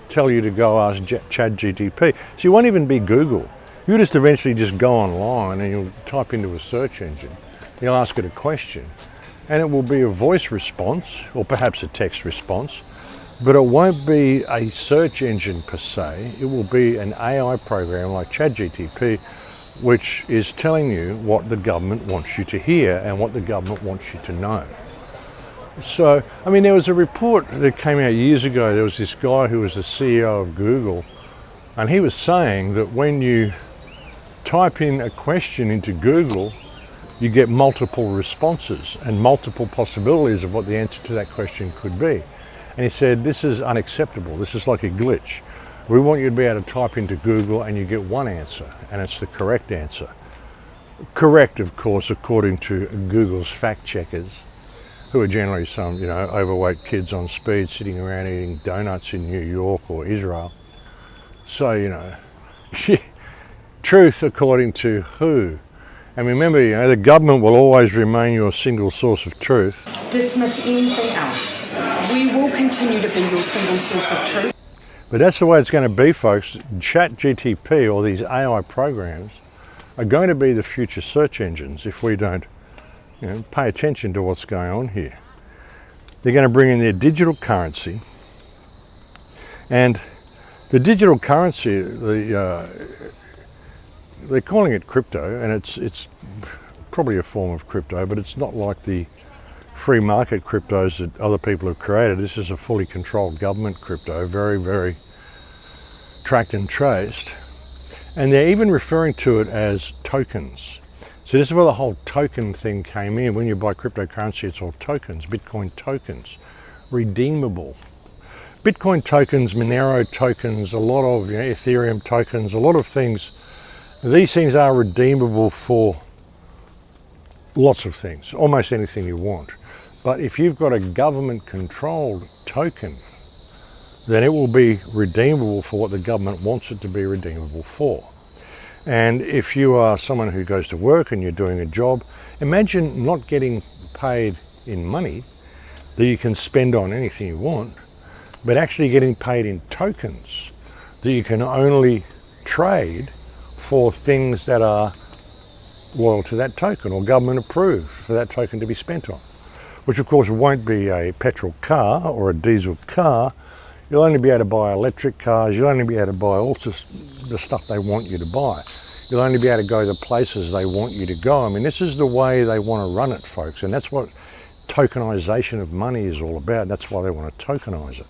tell you to go ask ChatGTP. So you won't even be Google. You'll just eventually just go online and you'll type into a search engine. You'll ask it a question, and it will be a voice response or perhaps a text response, but it won't be a search engine per se. It will be an AI program like ChatGTP, which is telling you what the government wants you to hear and what the government wants you to know. So, there was a report that came out years ago. There was this guy who was the CEO of Google, and he was saying that when you type in a question into Google, you get multiple responses and multiple possibilities of what the answer to that question could be. And he said, this is unacceptable. This is like a glitch. We want you to be able to type into Google and you get one answer, and it's the correct answer. Correct, of course, according to Google's fact checkers, who are generally some, overweight kids on speed sitting around eating donuts in New York or Israel. So, truth according to who? And remember, the government will always remain your single source of truth. Dismiss anything else. We will continue to be your single source of truth. But that's the way it's going to be, folks. ChatGTP, or these AI programs, are going to be the future search engines if we don't pay attention to what's going on here. They're going to bring in their digital currency, and The digital currency, they're calling it crypto, and it's probably a form of crypto, but it's not like the free market cryptos that other people have created. This is a fully controlled government crypto, very, very tracked and traced. And they're even referring to it as tokens. So this is where the whole token thing came in. When you buy cryptocurrency, it's all tokens, Bitcoin tokens, redeemable. Bitcoin tokens, Monero tokens, a lot of Ethereum tokens, a lot of things. These things are redeemable for lots of things, almost anything you want. But if you've got a government-controlled token, then it will be redeemable for what the government wants it to be redeemable for. And if you are someone who goes to work and you're doing a job, imagine not getting paid in money that you can spend on anything you want, but actually getting paid in tokens that you can only trade for things that are loyal to that token or government approved for that token to be spent on. Which of course won't be a petrol car or a diesel car. You'll only be able to buy electric cars, you'll only be able to buy all the stuff they want you to buy. You'll only be able to go to places they want you to go. I mean, this is the way they want to run it, folks, and that's what tokenization of money is all about. That's why they want to tokenize it.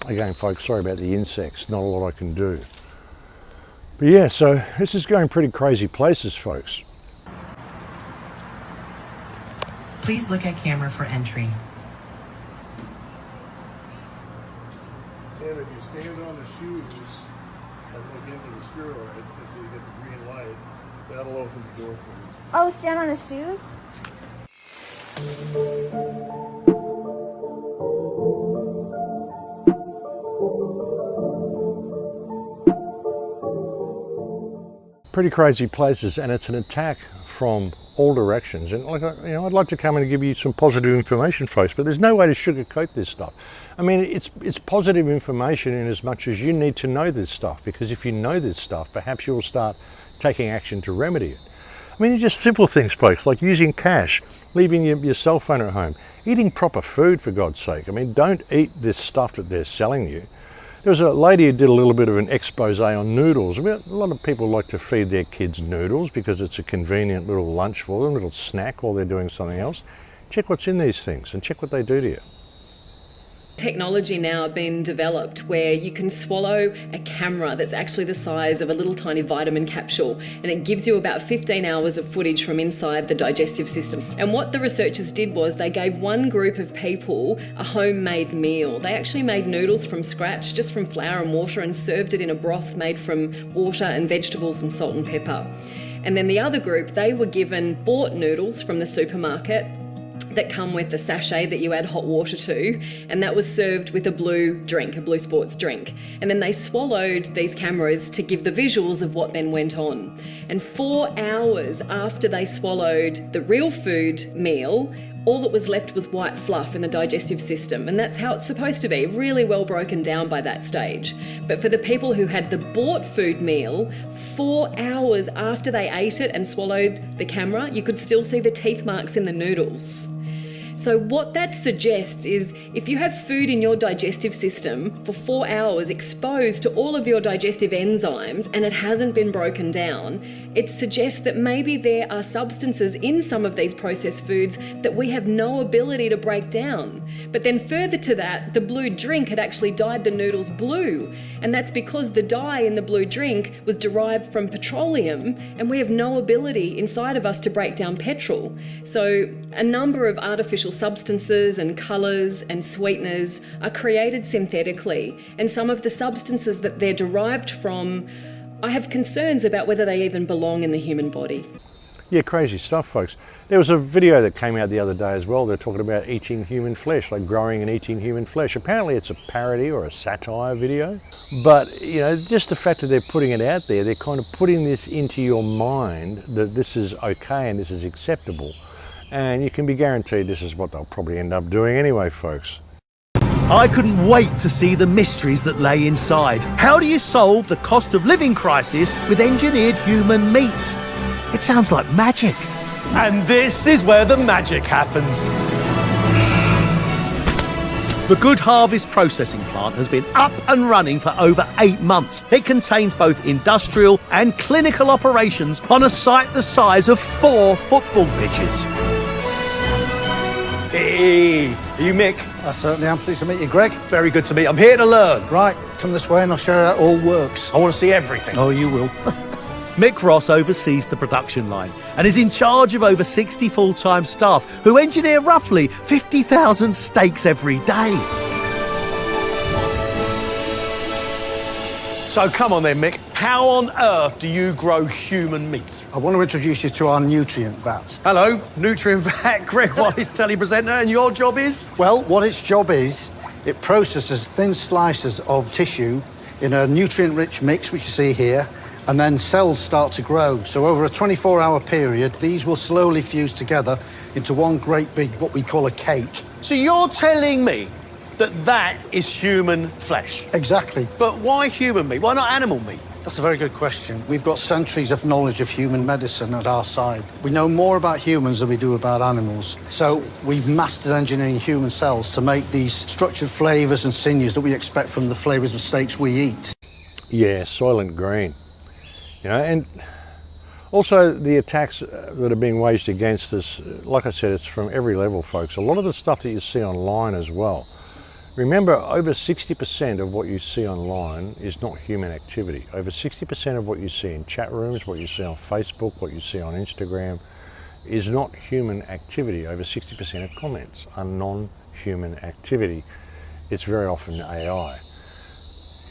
Again, folks, sorry about the insects, not a lot I can do. But yeah, so this is going pretty crazy places, folks. Please look at camera for entry. And if you stand on the shoes and look into the spheroid, if you get the green light, that'll open the door for you. Oh, stand on the shoes? Pretty crazy places, and it's an attack from all directions. And like, I'd like to come and give you some positive information, folks, but there's no way to sugarcoat this stuff. I mean, it's positive information in as much as you need to know this stuff, because if you know this stuff, perhaps you'll start taking action to remedy it. I mean, just simple things, folks, like using cash, leaving your cell phone at home, eating proper food, for God's sake. I mean, don't eat this stuff that they're selling you. There was a lady who did a little bit of an expose on noodles. I mean, a lot of people like to feed their kids noodles because it's a convenient little lunch for them, a little snack while they're doing something else. Check what's in these things and check what they do to you. Technology now been developed where you can swallow a camera that's actually the size of a little tiny vitamin capsule, and it gives you about 15 hours of footage from inside the digestive system. And what the researchers did was they gave one group of people a homemade meal. They actually made noodles from scratch, just from flour and water, and served it in a broth made from water and vegetables and salt and pepper. And then the other group, they were given bought noodles from the supermarket that come with a sachet that you add hot water to, and that was served with a blue drink, a blue sports drink. And then they swallowed these cameras to give the visuals of what then went on. And 4 hours after they swallowed the real food meal, all that was left was white fluff in the digestive system, and that's how it's supposed to be, really well broken down by that stage. But for the people who had the bought food meal, 4 hours after they ate it and swallowed the camera, you could still see the teeth marks in the noodles. So what that suggests is if you have food in your digestive system for 4 hours exposed to all of your digestive enzymes and it hasn't been broken down, it suggests that maybe there are substances in some of these processed foods that we have no ability to break down. But then further to that, the blue drink had actually dyed the noodles blue, and that's because the dye in the blue drink was derived from petroleum, and we have no ability inside of us to break down petrol. So a number of artificial substances and colours and sweeteners are created synthetically, and some of the substances that they're derived from, I have concerns about whether they even belong in the human body. Yeah, crazy stuff, folks. There was a video that came out the other day as well. They're talking about eating human flesh, like growing and eating human flesh. Apparently it's a parody or a satire video, but just the fact that they're putting it out there, they're kind of putting this into your mind that this is okay and this is acceptable. And you can be guaranteed this is what they'll probably end up doing anyway, folks. I couldn't wait to see the mysteries that lay inside. How do you solve the cost of living crisis with engineered human meat? It sounds like magic. And this is where the magic happens. The Good Harvest processing plant has been up and running for over 8 months. It contains both industrial and clinical operations on a site the size of 4 football pitches. Hey, are you Mick? I certainly am. Pleased to meet you, Greg. Very good to meet you. I'm here to learn. Right, come this way and I'll show you how it all works. I want to see everything. Oh, you will. Mick Ross oversees the production line and is in charge of over 60 full-time staff who engineer roughly 50,000 steaks every day. So come on then, Mick. How on earth do you grow human meat? I want to introduce you to our nutrient vat. Hello, nutrient vat. Greg Wallace, telepresenter, and your job is? Well, what its job is, it processes thin slices of tissue in a nutrient-rich mix, which you see here, and then cells start to grow. So over a 24-hour period, these will slowly fuse together into one great big, what we call a cake. So you're telling me that is human flesh? Exactly. But why human meat? Why not animal meat? That's a very good question. We've got centuries of knowledge of human medicine at our side. We know more about humans than we do about animals. So we've mastered engineering human cells to make these structured flavours and sinews that we expect from the flavours of steaks we eat. Yeah, Soylent Green. You know, and also the attacks that are being waged against us, like I said, it's from every level, folks. A lot of the stuff that you see online as well. Remember, over 60% of what you see online is not human activity. Over 60% of what you see in chat rooms, what you see on Facebook, what you see on Instagram, is not human activity. Over 60% of comments are non-human activity. It's very often AI.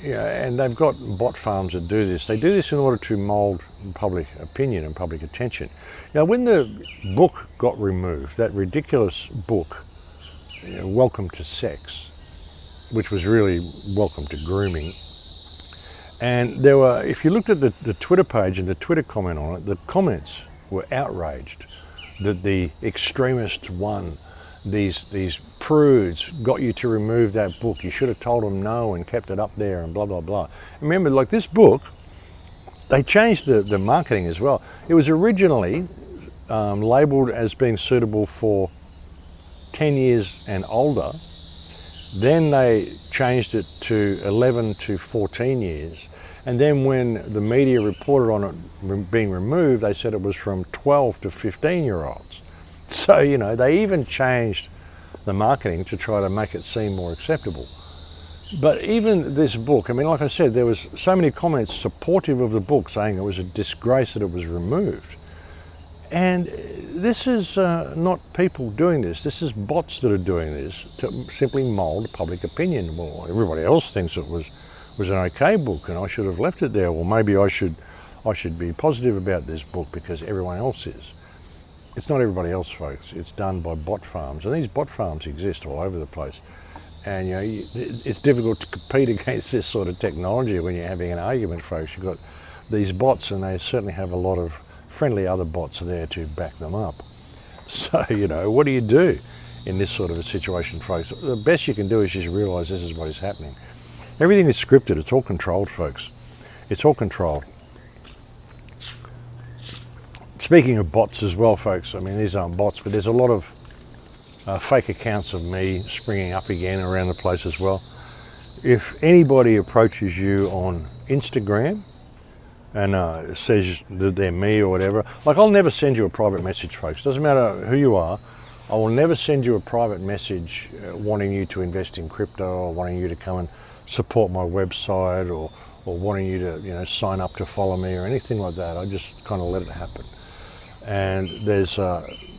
Yeah, and they've got bot farms that do this. They do this in order to mould public opinion and public attention. Now, when the book got removed, that ridiculous book, you know, Welcome to Sex, which was really Welcome to Grooming, and there were, if you looked at the Twitter page and the Twitter comment on it, the comments were outraged that the extremists won. These prudes got you to remove that book. You should have told them no and kept it up there and blah, blah, blah. Remember, like this book, they changed the marketing as well. It was originally labelled as being suitable for 10 years and older. Then they changed it to 11 to 14 years. And then when the media reported on it being removed, they said it was from 12 to 15-year-olds. So, you know, they even changed the marketing to try to make it seem more acceptable. But even this book, I mean, like I said, there was so many comments supportive of the book saying it was a disgrace that it was removed. And this is not people doing this. This is bots that are doing this to simply mould public opinion. Well, everybody else thinks it was an okay book and I should have left it there. Well, maybe I should be positive about this book because everyone else is. It's not everybody else, folks. It's done by bot farms, and these bot farms exist all over the place. And you know, it's difficult to compete against this sort of technology when you're having an argument, folks. You've got these bots, and they certainly have a lot of friendly other bots there to back them up. So, you know, what do you do in this sort of a situation, folks? The best you can do is just realise this is what is happening. Everything is scripted. It's all controlled, folks. It's all controlled. Speaking of bots as well, folks, I mean, these aren't bots, but there's a lot of fake accounts of me springing up again around the place as well. If anybody approaches you on Instagram and says that they're me or whatever, like, I'll never send you a private message, folks. Doesn't matter who you are. I will never send you a private message wanting you to invest in crypto or wanting you to come and support my website or wanting you to, you know, sign up to follow me or anything like that. I just kind of let it happen. And there's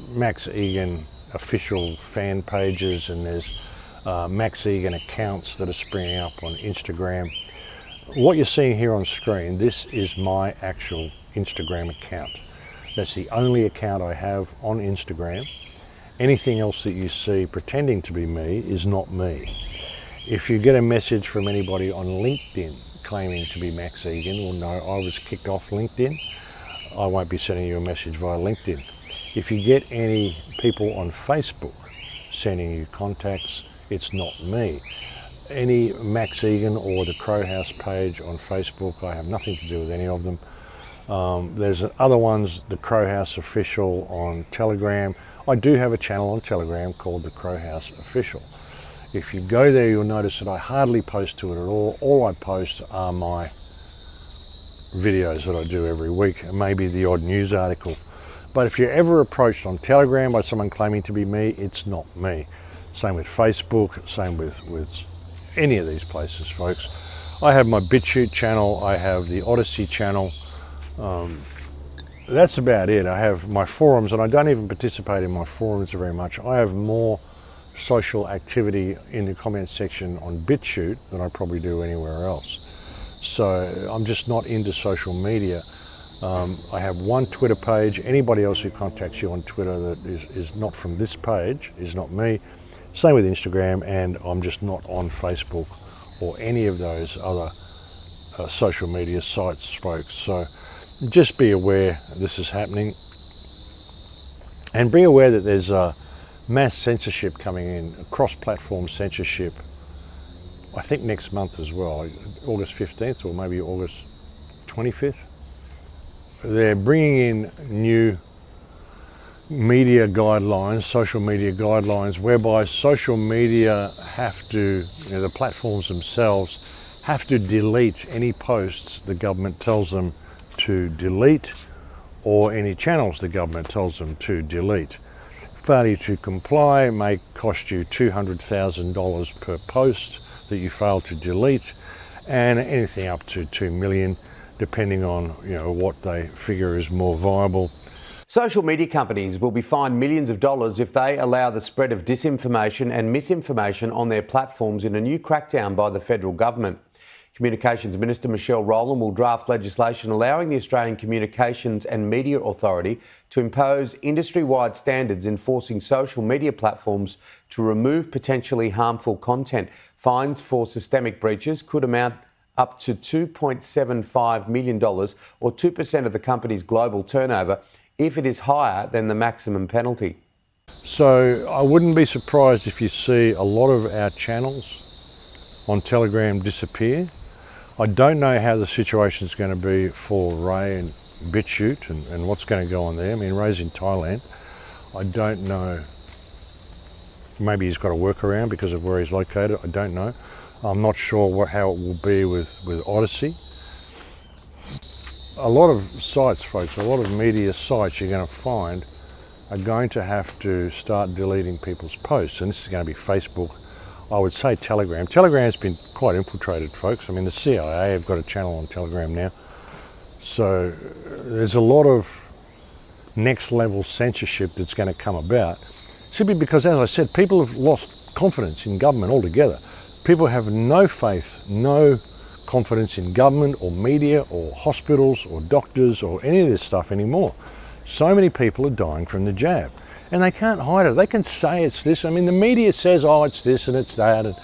Max Egan official fan pages, and there's Max Egan accounts that are springing up on Instagram. What you're seeing here on screen, this is my actual Instagram account. That's the only account I have on Instagram. Anything else that you see pretending to be me is not me. If you get a message from anybody on LinkedIn claiming to be Max Egan, well, no, I was kicked off LinkedIn. I won't be sending you a message via LinkedIn. If you get any people on Facebook sending you contacts, it's not me. Any Max Egan or the Crow House page on Facebook, I have nothing to do with any of them. There's other ones, the Crow House Official on Telegram. I do have a channel on Telegram called the Crow House Official. If you go there, you'll notice that I hardly post to it at all. All I post are my videos that I do every week, and maybe the odd news article. But if you're ever approached on Telegram by someone claiming to be me, it's not me. Same with Facebook, same with any of these places, folks. I have my BitChute channel, I have the Odyssey channel. That's about it. I have my forums, and I don't even participate in my forums very much. I have more social activity in the comment section on BitChute than I probably do anywhere else. So I'm just not into social media. I have one Twitter page. Anybody else who contacts you on Twitter that is not from this page is not me. Same with Instagram, and I'm just not on Facebook or any of those other social media sites, folks. So just be aware this is happening, and be aware that there's mass censorship coming in, cross-platform censorship, I think next month as well, August 15th or maybe August 25th. They're bringing in new media guidelines, social media guidelines, whereby social media have to, the platforms themselves have to delete any posts the government tells them to delete, or any channels the government tells them to delete. Failure to comply may cost you $200,000 per post that you fail to delete, and anything up to $2 million, depending on what they figure is more viable. Social media companies will be fined millions of dollars if they allow the spread of disinformation and misinformation on their platforms in a new crackdown by the federal government. Communications Minister Michelle Rowland will draft legislation allowing the Australian Communications and Media Authority to impose industry-wide standards enforcing social media platforms to remove potentially harmful content. Fines for systemic breaches could amount up to $2.75 million, or 2% of the company's global turnover, if it is higher than the maximum penalty. So I wouldn't be surprised if you see a lot of our channels on Telegram disappear. I don't know how the situation is going to be for Ray and BitChute and what's going to go on there. I mean, Ray's in Thailand. I don't know. Maybe he's got a workaround because of where he's located. I don't know. I'm not sure how it will be with Odyssey. A lot of sites, folks, a lot of media sites you're going to find are going to have to start deleting people's posts. And this is going to be Facebook. I would say Telegram. Telegram's been quite infiltrated, folks. I mean, the CIA have got a channel on Telegram now. So there's a lot of next level censorship that's going to come about. Simply because, as I said, people have lost confidence in government altogether. People have no faith, no confidence in government or media or hospitals or doctors or any of this stuff anymore. So many people are dying from the jab. And they can't hide it. They can say it's this. I mean, the media says, oh, it's this and it's that. And,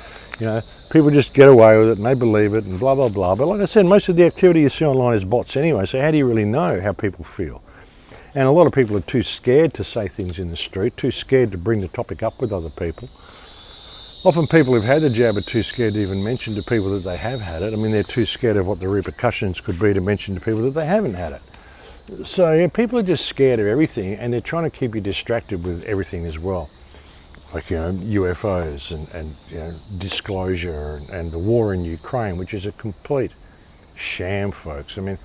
people just get away with it and they believe it and blah, blah, blah. But like I said, most of the activity you see online is bots anyway. So how do you really know how people feel? And a lot of people are too scared to say things in the street, too scared to bring the topic up with other people. Often people who've had the jab are too scared to even mention to people that they have had it. I mean, they're too scared of what the repercussions could be to mention to people that they haven't had it. So yeah, people are just scared of everything, and they're trying to keep you distracted with everything as well. Like, UFOs and disclosure and the war in Ukraine, which is a complete sham, folks. I mean,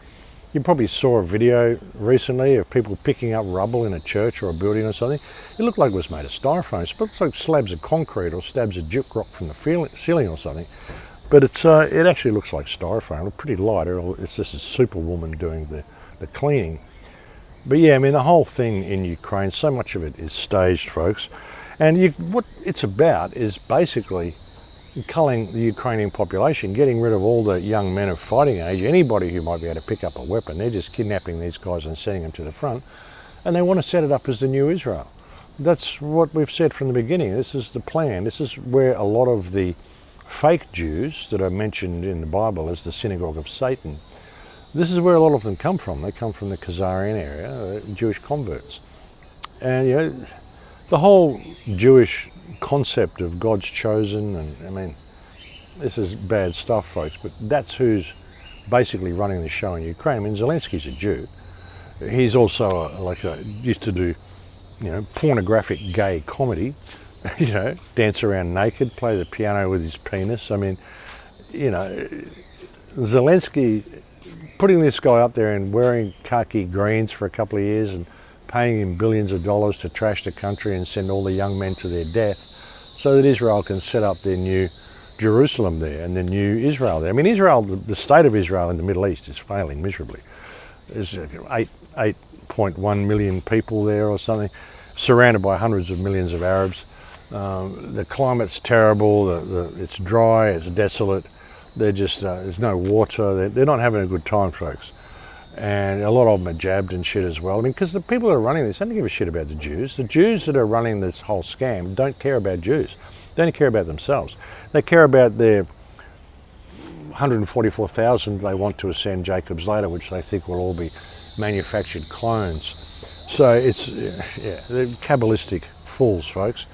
you probably saw a video recently of people picking up rubble in a church or a building or something. It looked like it was made of styrofoam. It looks like slabs of concrete or slabs of gypsum rock from the ceiling or something. But it actually looks like styrofoam. It's pretty light. It's just a superwoman doing the cleaning. But yeah, I mean, the whole thing in Ukraine, so much of it is staged, folks. And what it's about is basically culling the Ukrainian population, getting rid of all the young men of fighting age, anybody who might be able to pick up a weapon. They're just kidnapping these guys and sending them to the front. And they want to set it up as the new Israel. That's what we've said from the beginning. This is the plan. This is where a lot of the fake Jews that are mentioned in the Bible as the synagogue of Satan, this is where a lot of them come from. They come from the Khazarian area, Jewish converts. And the whole Jewish concept of God's chosen, and I mean, this is bad stuff, folks, but that's who's basically running the show in Ukraine. I mean, Zelensky's a Jew. He's also used to do, pornographic gay comedy, you know, dance around naked, play the piano with his penis. I mean, you know, Zelensky putting this guy up there and wearing khaki greens for a couple of years and paying him billions of dollars to trash the country and send all the young men to their death so that Israel can set up their new Jerusalem there and the new Israel there. I mean, Israel, the state of Israel in the Middle East is failing miserably. There's 8.1 million people there or something, surrounded by hundreds of millions of Arabs. The climate's terrible, it's dry, it's desolate. They're just, there's no water, they're not having a good time, folks. And a lot of them are jabbed and shit as well. I mean, because the people that are running this don't give a shit about the Jews. The Jews that are running this whole scam don't care about Jews. They don't care about themselves. They care about their 144,000 they want to ascend Jacob's ladder, which they think will all be manufactured clones. So it's, yeah, they're Kabbalistic fools, folks.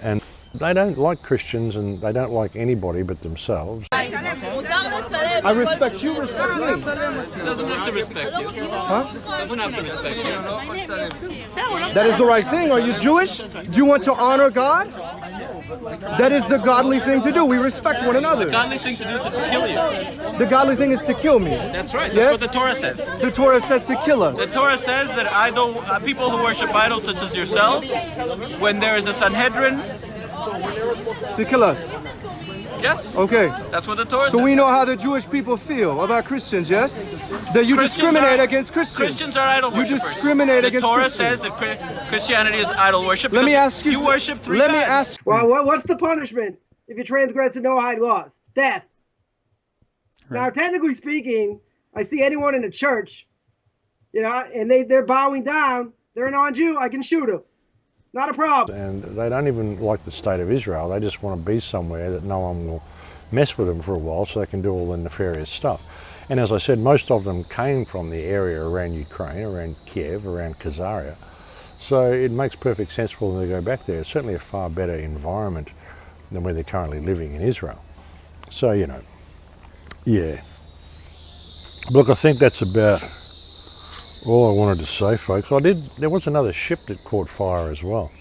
And they don't like Christians and they don't like anybody but themselves. I respect you, respect me. Doesn't have to respect you. Huh? Doesn't have to respect you. That is the right thing. Are you Jewish? Do you want to honor God? That is the godly thing to do. We respect one another. The godly thing to do is to kill you. The godly thing is to kill me. That's right. That's Yes? what the Torah says. The Torah says to kill us. The Torah says that people who worship idols such as yourself, when there is a Sanhedrin, To kill us. yes. Okay. That's what the Torah says. So we know how the Jewish people feel about Christians, yes? That you discriminate against Christians. Christians are idol You worshippers. discriminate the against Torah Christians. says that Christianity is idol worship. Let me because ask you. You worship three Let gods. me ask. Well, what's the punishment if you transgress the Noahide laws? Death. Now, technically speaking, I see anyone in a church, you know, and they're bowing down, they're a non-Jew, I can shoot them. Not a problem. And they don't even like the state of Israel. They just want to be somewhere that no one will mess with them for a while so they can do all the nefarious stuff. And as I said, most of them came from the area around Ukraine, around Kiev, around Khazaria. So it makes perfect sense for them to go back there. It's certainly a far better environment than where they're currently living in Israel. So, you know, yeah. Look, I think that's about all I wanted to say, folks. There was another ship that caught fire as well.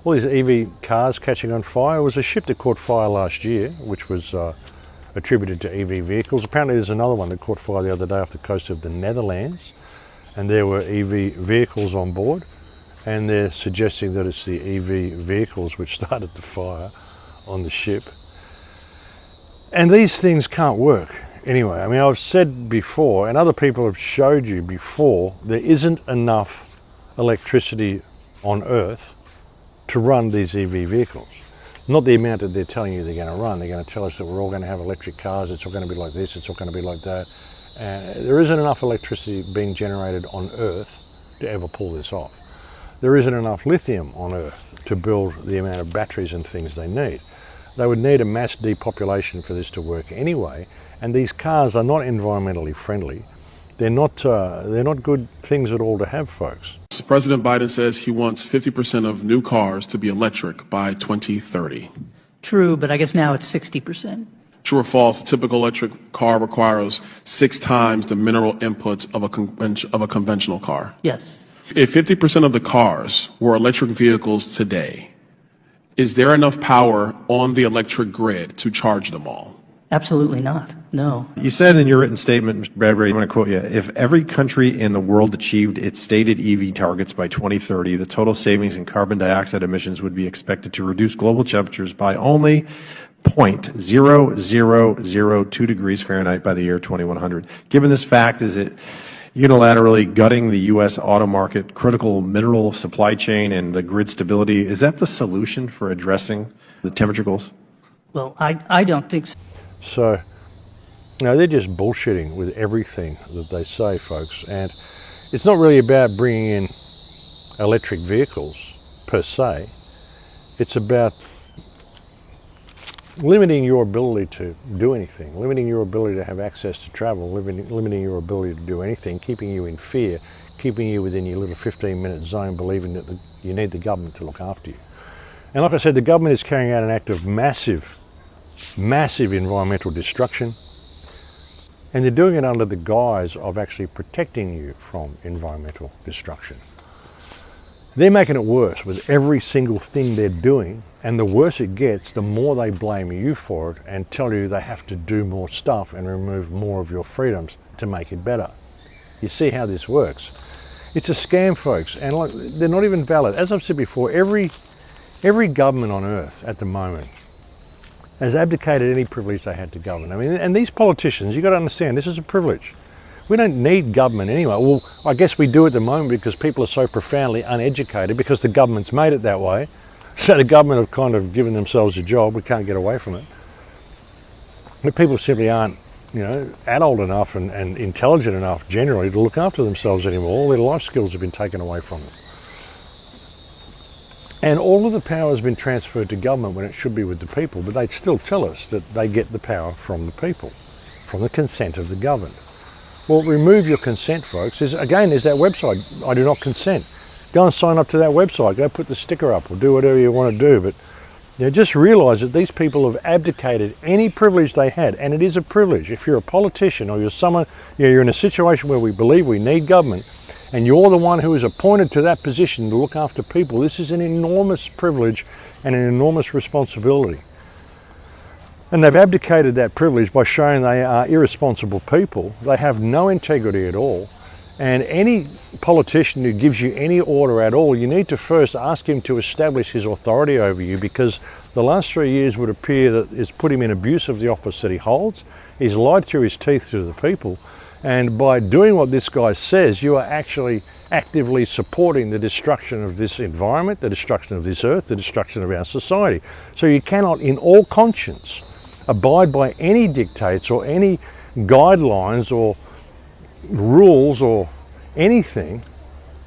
All these EV cars catching on fire. It was a ship that caught fire last year, which was attributed to EV vehicles. Apparently there's another one that caught fire the other day off the coast of the Netherlands, and there were EV vehicles on board, and they're suggesting that it's the EV vehicles which started the fire on the ship. And these things can't work. Anyway, I mean, I've said before, and other people have showed you before, there isn't enough electricity on Earth to run these EV vehicles. Not the amount that they're telling you they're going to run. They're going to tell us that we're all going to have electric cars, it's all going to be like this, it's all going to be like that. There isn't enough electricity being generated on Earth to ever pull this off. There isn't enough lithium on Earth to build the amount of batteries and things they need. They would need a mass depopulation for this to work anyway, and these cars are not environmentally friendly. They're not good things at all to have, folks. President Biden says he wants 50% of new cars to be electric by 2030. True, but I guess now it's 60%. True or false, a typical electric car requires 6 times the mineral inputs of a conventional car. Yes. If 50% of the cars were electric vehicles today, is there enough power on the electric grid to charge them all? Absolutely not. No. You said in your written statement, Mr. Bradbury, I'm going to quote you, if every country in the world achieved its stated EV targets by 2030, the total savings in carbon dioxide emissions would be expected to reduce global temperatures by only 0.0002 degrees Fahrenheit by the year 2100. Given this fact, is it unilaterally gutting the U.S. auto market, critical mineral supply chain, and the grid stability? Is that the solution for addressing the temperature goals? Well, I don't think so. So, no, they're just bullshitting with everything that they say, folks. And it's not really about bringing in electric vehicles per se. It's about limiting your ability to do anything, limiting your ability to have access to travel, limiting your ability to do anything, keeping you in fear, keeping you within your little 15-minute zone, believing that you need the government to look after you. And like I said, the government is carrying out an act of massive environmental destruction, and they're doing it under the guise of actually protecting you from environmental destruction. They're making it worse with every single thing they're doing And the worse it gets, the more they blame you for it and tell you they have to do more stuff and remove more of your freedoms to make it better. You see how this works. It's a scam, folks, and like, they're not even valid. As I've said before, every government on earth at the moment has abdicated any privilege they had to govern. I mean, and these politicians, you've got to understand, this is a privilege. We don't need government anyway. Well, I guess we do at the moment because people are so profoundly uneducated because the government's made it that way. So the government have kind of given themselves a job. We can't get away from it. But people simply aren't, you know, adult enough and intelligent enough generally to look after themselves anymore. All their life skills have been taken away from them. And all of the power has been transferred to government when it should be with the people, but they still tell us that they get the power from the people, from the consent of the governed. Well, remove your consent, folks. There's that website, I do not consent. Go and sign up to that website, go put the sticker up or do whatever you want to do, but you know, just realise that these people have abdicated any privilege they had, and it is a privilege. If you're a politician or you're someone, you know, you're in a situation where we believe we need government, and you're the one who is appointed to that position to look after people, this is an enormous privilege and an enormous responsibility. And they've abdicated that privilege by showing they are irresponsible people. They have no integrity at all. And any politician who gives you any order at all, you need to first ask him to establish his authority over you, because the last 3 years would appear that it's put him in abuse of the office that he holds. He's lied through his teeth to the people. And by doing what this guy says, you are actually actively supporting the destruction of this environment, the destruction of this earth, the destruction of our society. So you cannot, in all conscience, abide by any dictates or any guidelines or rules or anything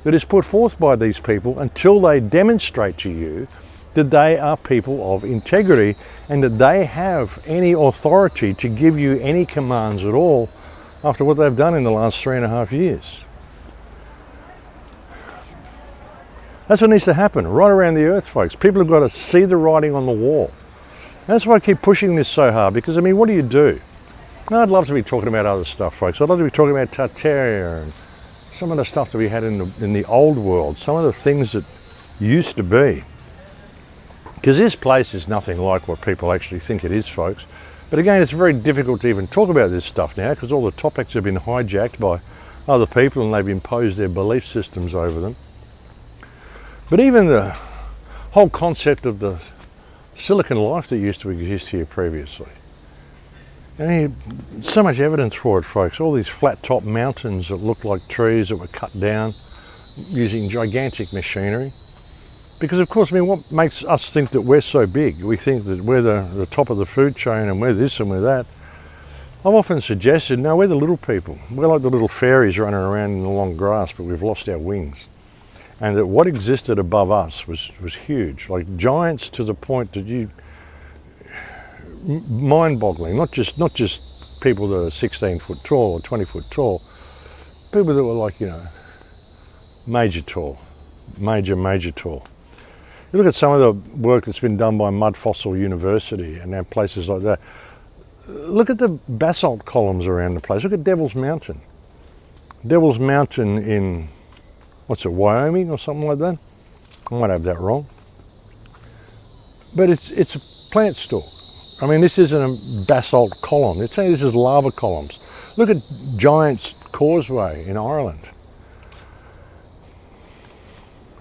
that is put forth by these people until they demonstrate to you that they are people of integrity and that they have any authority to give you any commands at all after what they've done in the last 3.5 years. That's what needs to happen right around the earth, folks. People have got to see the writing on the wall. And that's why I keep pushing this so hard, because I mean, what do? Now, I'd love to be talking about other stuff, folks. I'd love to be talking about Tartaria and some of the stuff that we had in the old world, some of the things that used to be. Because this place is nothing like what people actually think it is, folks. But again, it's very difficult to even talk about this stuff now because all the topics have been hijacked by other people and they've imposed their belief systems over them. But even the whole concept of the silicon life that used to exist here previously. I mean, so much evidence for it, folks. All these flat top mountains that look like trees that were cut down using gigantic machinery. Because of course, I mean, what makes us think that we're so big? We think that we're the top of the food chain and we're this and we're that. I've often suggested, no, we're the little people. We're like the little fairies running around in the long grass, but we've lost our wings. And that what existed above us was huge, like giants to the point that you, mind-boggling, not just people that are 16 foot tall or 20 foot tall, people that were like, you know, major tall. You look at some of the work that's been done by Mud Fossil University and now places like that. Look at the basalt columns around the place. Look at Devil's Mountain. Devil's Mountain in, what's it, Wyoming or something like that? I might have that wrong. But it's a plant stalk. I mean, this isn't a basalt column. It's saying this is lava columns. Look at Giant's Causeway in Ireland.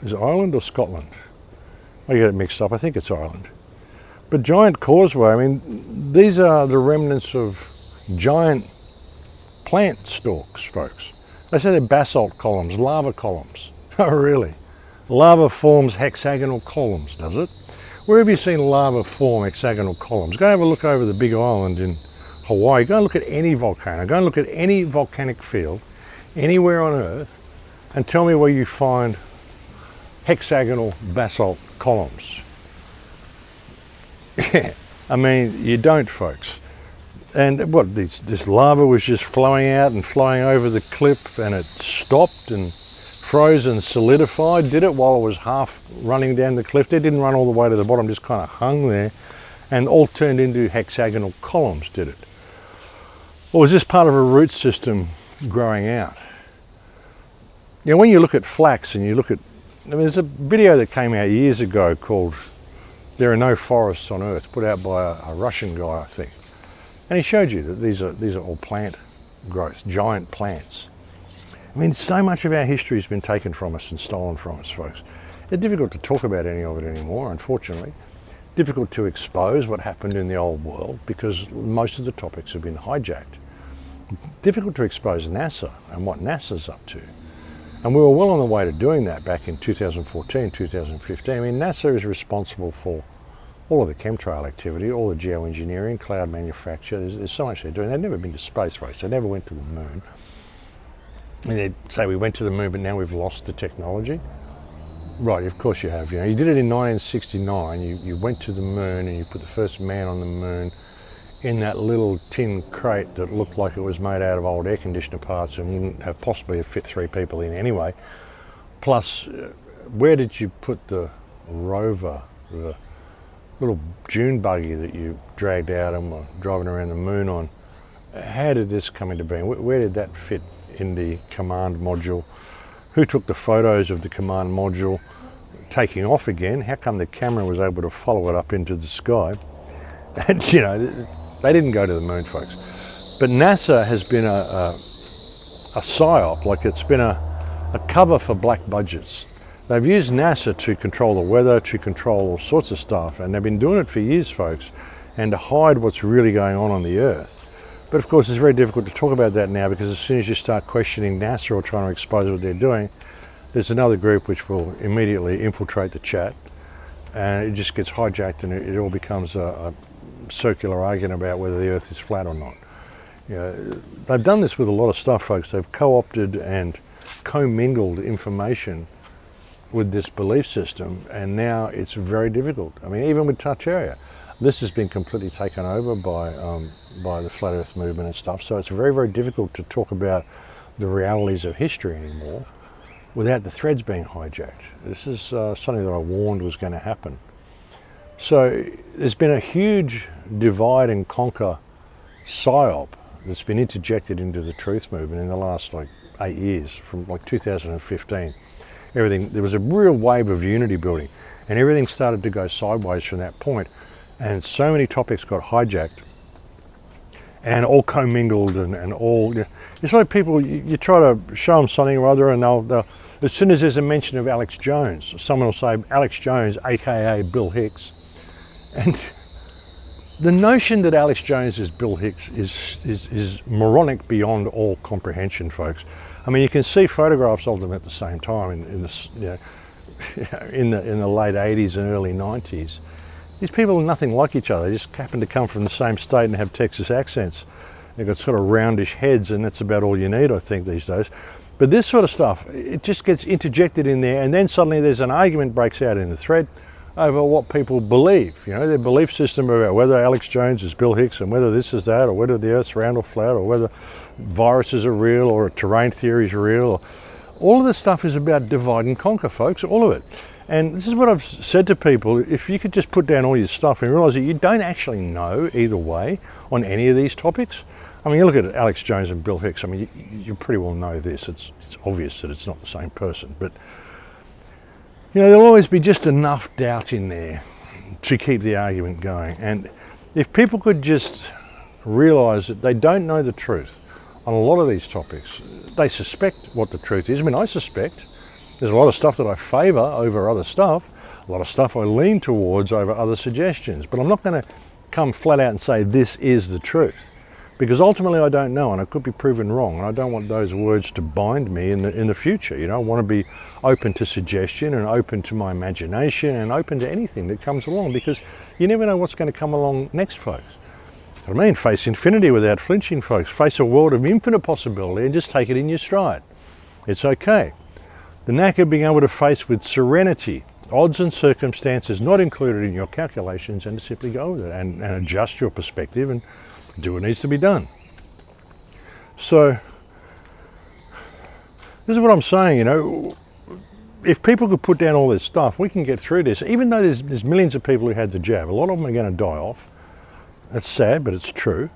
Is it Ireland or Scotland? I get it mixed up. I think it's Ireland. But Giant Causeway, I mean, these are the remnants of giant plant stalks, folks. They say they're basalt columns, lava columns. Oh, really? Lava forms hexagonal columns, does it? Where have you seen lava form hexagonal columns? Go have a look over the Big Island in Hawaii. Go and look at any volcano. Go and look at any volcanic field anywhere on Earth and tell me where you find hexagonal basalt columns. Yeah, I mean, you don't, folks. And what, this lava was just flowing out and flowing over the cliff and it stopped and froze and solidified, did it while it was half running down the cliff? It didn't run all the way to the bottom, just kind of hung there and all turned into hexagonal columns, did it? Or was this part of a root system growing out? You know, when you look at flax and you look at, I mean, there's a video that came out years ago called there are no forests on Earth, put out by a Russian guy, I think. And he showed you that these are all plant growth, giant plants. I mean, so much of our history has been taken from us and stolen from us, folks. It's difficult to talk about any of it anymore, unfortunately. Difficult to expose what happened in the old world because most of the topics have been hijacked. Difficult to expose NASA and what NASA's up to. And we were well on the way to doing that back in 2014, 2015. I mean, NASA is responsible for all of the chemtrail activity, all the geoengineering, cloud manufacture. There's so much they're doing. They've never been to space, folks. They never went to the moon. I mean, they say we went to the moon, but now we've lost the technology. Right, of course you have. You know, you did it in 1969. You went to the moon and you put the first man on the moon in that little tin crate that looked like it was made out of old air conditioner parts and wouldn't have possibly fit 3 people in anyway. Plus, where did you put the rover, the little dune buggy that you dragged out and were driving around the moon on? How did this come into being? Where did that fit in the command module? Who took the photos of the command module taking off again? How come the camera was able to follow it up into the sky? And you know, they didn't go to the moon, folks. But NASA has been a psyop, like it's been a cover for black budgets. They've used NASA to control the weather, to control all sorts of stuff, and they've been doing it for years, folks, and to hide what's really going on the Earth. But of course, it's very difficult to talk about that now because as soon as you start questioning NASA or trying to expose what they're doing, there's another group which will immediately infiltrate the chat, and it just gets hijacked and it all becomes a circular argument about whether the Earth is flat or not. You know, they've done this with a lot of stuff, folks. They've co-opted and commingled information with this belief system, and now it's very difficult. I mean, even with Tartaria, this has been completely taken over by the Flat Earth movement and stuff, so it's very, very difficult to talk about the realities of history anymore without the threads being hijacked. This is something that I warned was going to happen. So there's been a huge divide and conquer psyop that's been interjected into the truth movement in the last 8 years, from 2015. There was a real wave of unity building, and everything started to go sideways from that point. And so many topics got hijacked and all commingled and all. It's like people, you try to show them something or other, and they'll as soon as there's a mention of Alex Jones, someone will say Alex Jones, aka Bill Hicks. And the notion that Alex Jones is Bill Hicks is moronic beyond all comprehension, folks. I mean, you can see photographs of them at the same time in the late 80s and early 90s. These people are nothing like each other. They just happen to come from the same state and have Texas accents. They've got sort of roundish heads, and that's about all you need, I think, these days. But this sort of stuff, it just gets interjected in there, and then suddenly there's an argument breaks out in the thread over what people believe. You know, their belief system about whether Alex Jones is Bill Hicks and whether this is that, or whether the Earth's round or flat, or whether viruses are real or terrain theory is real. All of this stuff is about divide and conquer, folks, all of it. And this is what I've said to people: if you could just put down all your stuff and realise that you don't actually know either way on any of these topics. I mean, you look at Alex Jones and Bill Hicks, I mean, you pretty well know this. It's obvious that it's not the same person. But, you know, there'll always be just enough doubt in there to keep the argument going. And if people could just realise that they don't know the truth on a lot of these topics, they suspect what the truth is. I mean, I suspect there's a lot of stuff that I favour over other stuff, a lot of stuff I lean towards over other suggestions, but I'm not going to come flat out and say this is the truth, because ultimately I don't know, and I could be proven wrong, and I don't want those words to bind me in the future. You know, I want to be open to suggestion and open to my imagination and open to anything that comes along, because you never know what's going to come along next, folks. I mean, face infinity without flinching, folks. Face a world of infinite possibility and just take it in your stride. It's okay. The knack of being able to face with serenity odds and circumstances not included in your calculations, and to simply go with it and adjust your perspective and do what needs to be done. So this is what I'm saying, you know, if people could put down all this stuff, we can get through this. Even though there's millions of people who had the jab, a lot of them are going to die off. That's sad, but it's true.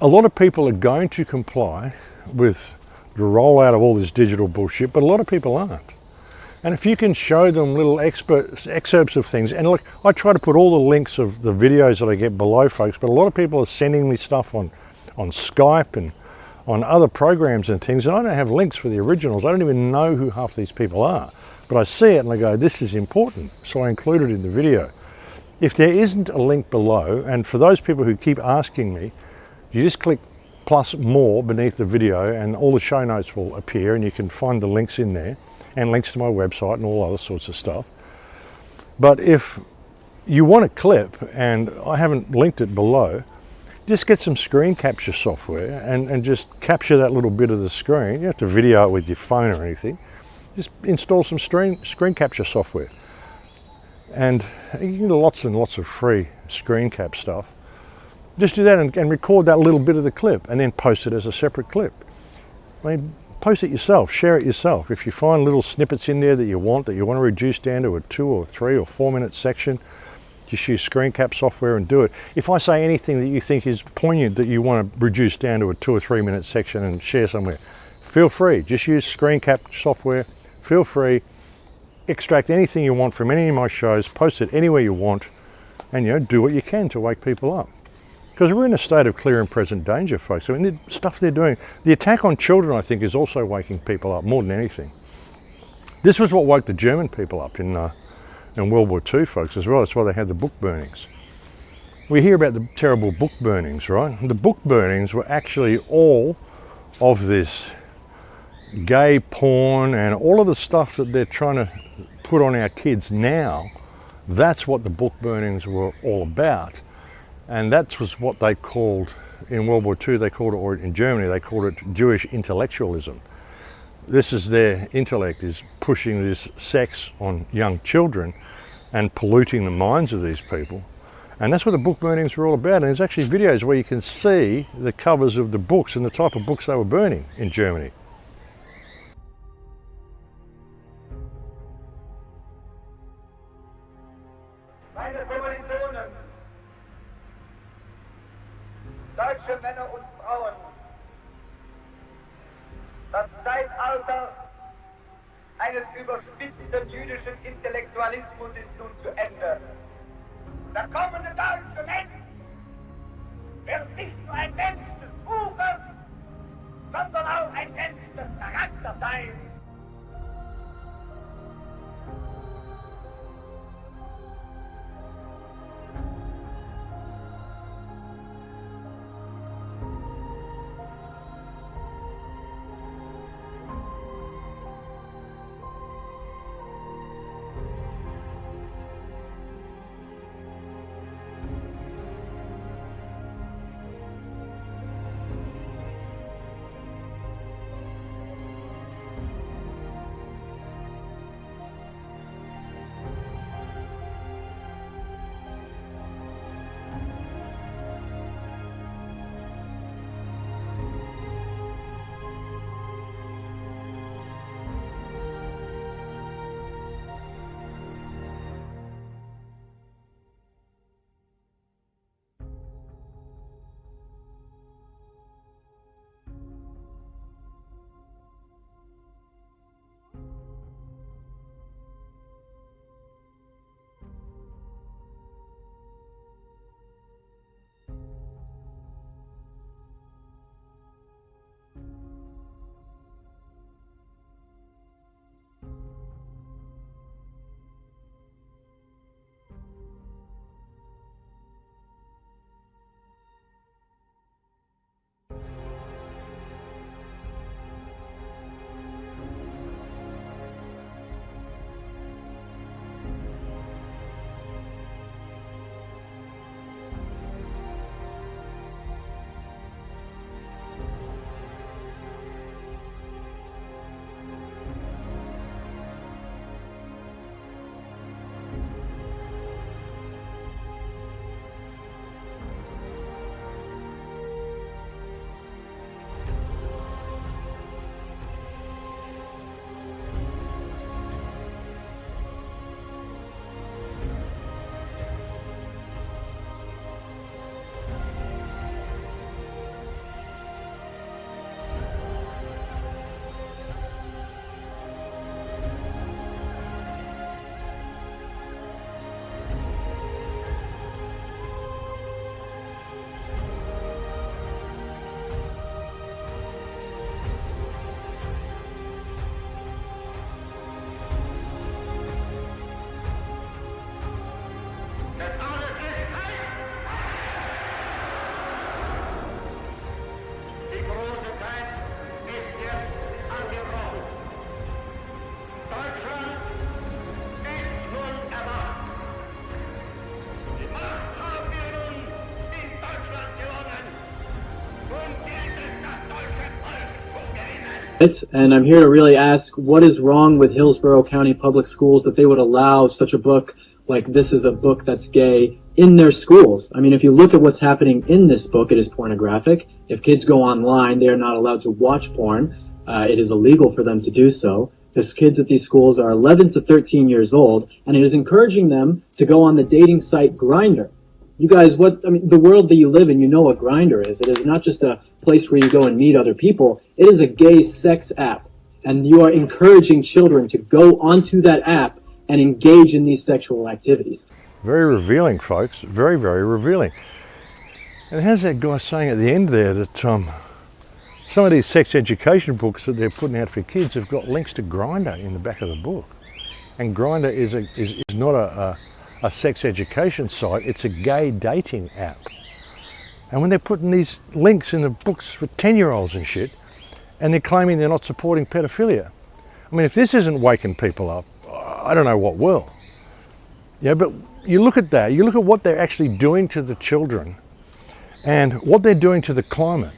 A lot of people are going to comply with the rollout of all this digital bullshit, but a lot of people aren't. And if you can show them little excerpts of things, and look, I try to put all the links of the videos that I get below, folks, but a lot of people are sending me stuff on Skype and on other programs and things, and I don't have links for the originals. I don't even know who half these people are. But I see it and I go, this is important, so I include it in the video. If there isn't a link below, and for those people who keep asking me, you just click plus more beneath the video and all the show notes will appear and you can find the links in there and links to my website and all other sorts of stuff. But if you want a clip, and I haven't linked it below, just get some screen capture software and just capture that little bit of the screen. You don't have to video it with your phone or anything. Just install some screen capture software. And you can get lots and lots of free screen cap stuff. Just do that and record that little bit of the clip and then post it as a separate clip. I mean, post it yourself, share it yourself. If you find little snippets in there that you want to reduce down to a 2 or 3 or 4 minute section, just use screen cap software and do it. If I say anything that you think is poignant that you want to reduce down to a 2 or 3 minute section and share somewhere, feel free. Just use screen cap software. Feel free. Extract anything you want from any of my shows, post it anywhere you want, and do what you can to wake people up. Because we're in a state of clear and present danger, folks. I mean, the stuff they're doing, the attack on children, I think, is also waking people up more than anything. This was what woke the German people up in World War II, folks, as well. That's why they had the book burnings. We hear about the terrible book burnings, right? The book burnings were actually all of this gay porn and all of the stuff that they're trying to put on our kids now. That's what the book burnings were all about. And that was what they called, in World War II, they called it, or in Germany, they called it Jewish intellectualism. This is their intellect, is pushing this sex on young children and polluting the minds of these people. And that's what the book burnings were all about. And there's actually videos where you can see the covers of the books and the type of books they were burning in Germany. Deutsche Männer und Frauen, das Zeitalter eines überspitzten jüdischen Intellektualismus ist nun zu Ende. Der kommende deutsche Mensch wird nicht nur ein Mensch des Buches, sondern auch ein Mensch des Charakters sein. And I'm here to really ask, what is wrong with Hillsborough County Public Schools that they would allow such a book like This Is a Book That's Gay in their schools? I mean, if you look at what's happening in this book, it is pornographic. If kids go online, they are not allowed to watch porn. It is illegal for them to do so. The kids at these schools are 11 to 13 years old, and it is encouraging them to go on the dating site Grindr. You guys, the world that you live in, you know what Grindr is. It is not just a place where you go and meet other people. It is a gay sex app, and you are encouraging children to go onto that app and engage in these sexual activities. Very revealing, folks. Very, very revealing. And how's that guy saying at the end there that some of these sex education books that they're putting out for kids have got links to Grindr in the back of the book. And Grindr is not a sex education site, it's a gay dating app. And when they're putting these links in the books for 10-year-olds and shit, and they're claiming they're not supporting pedophilia. I mean, if this isn't waking people up, I don't know what will. Yeah, but you look at that, you look at what they're actually doing to the children and what they're doing to the climate.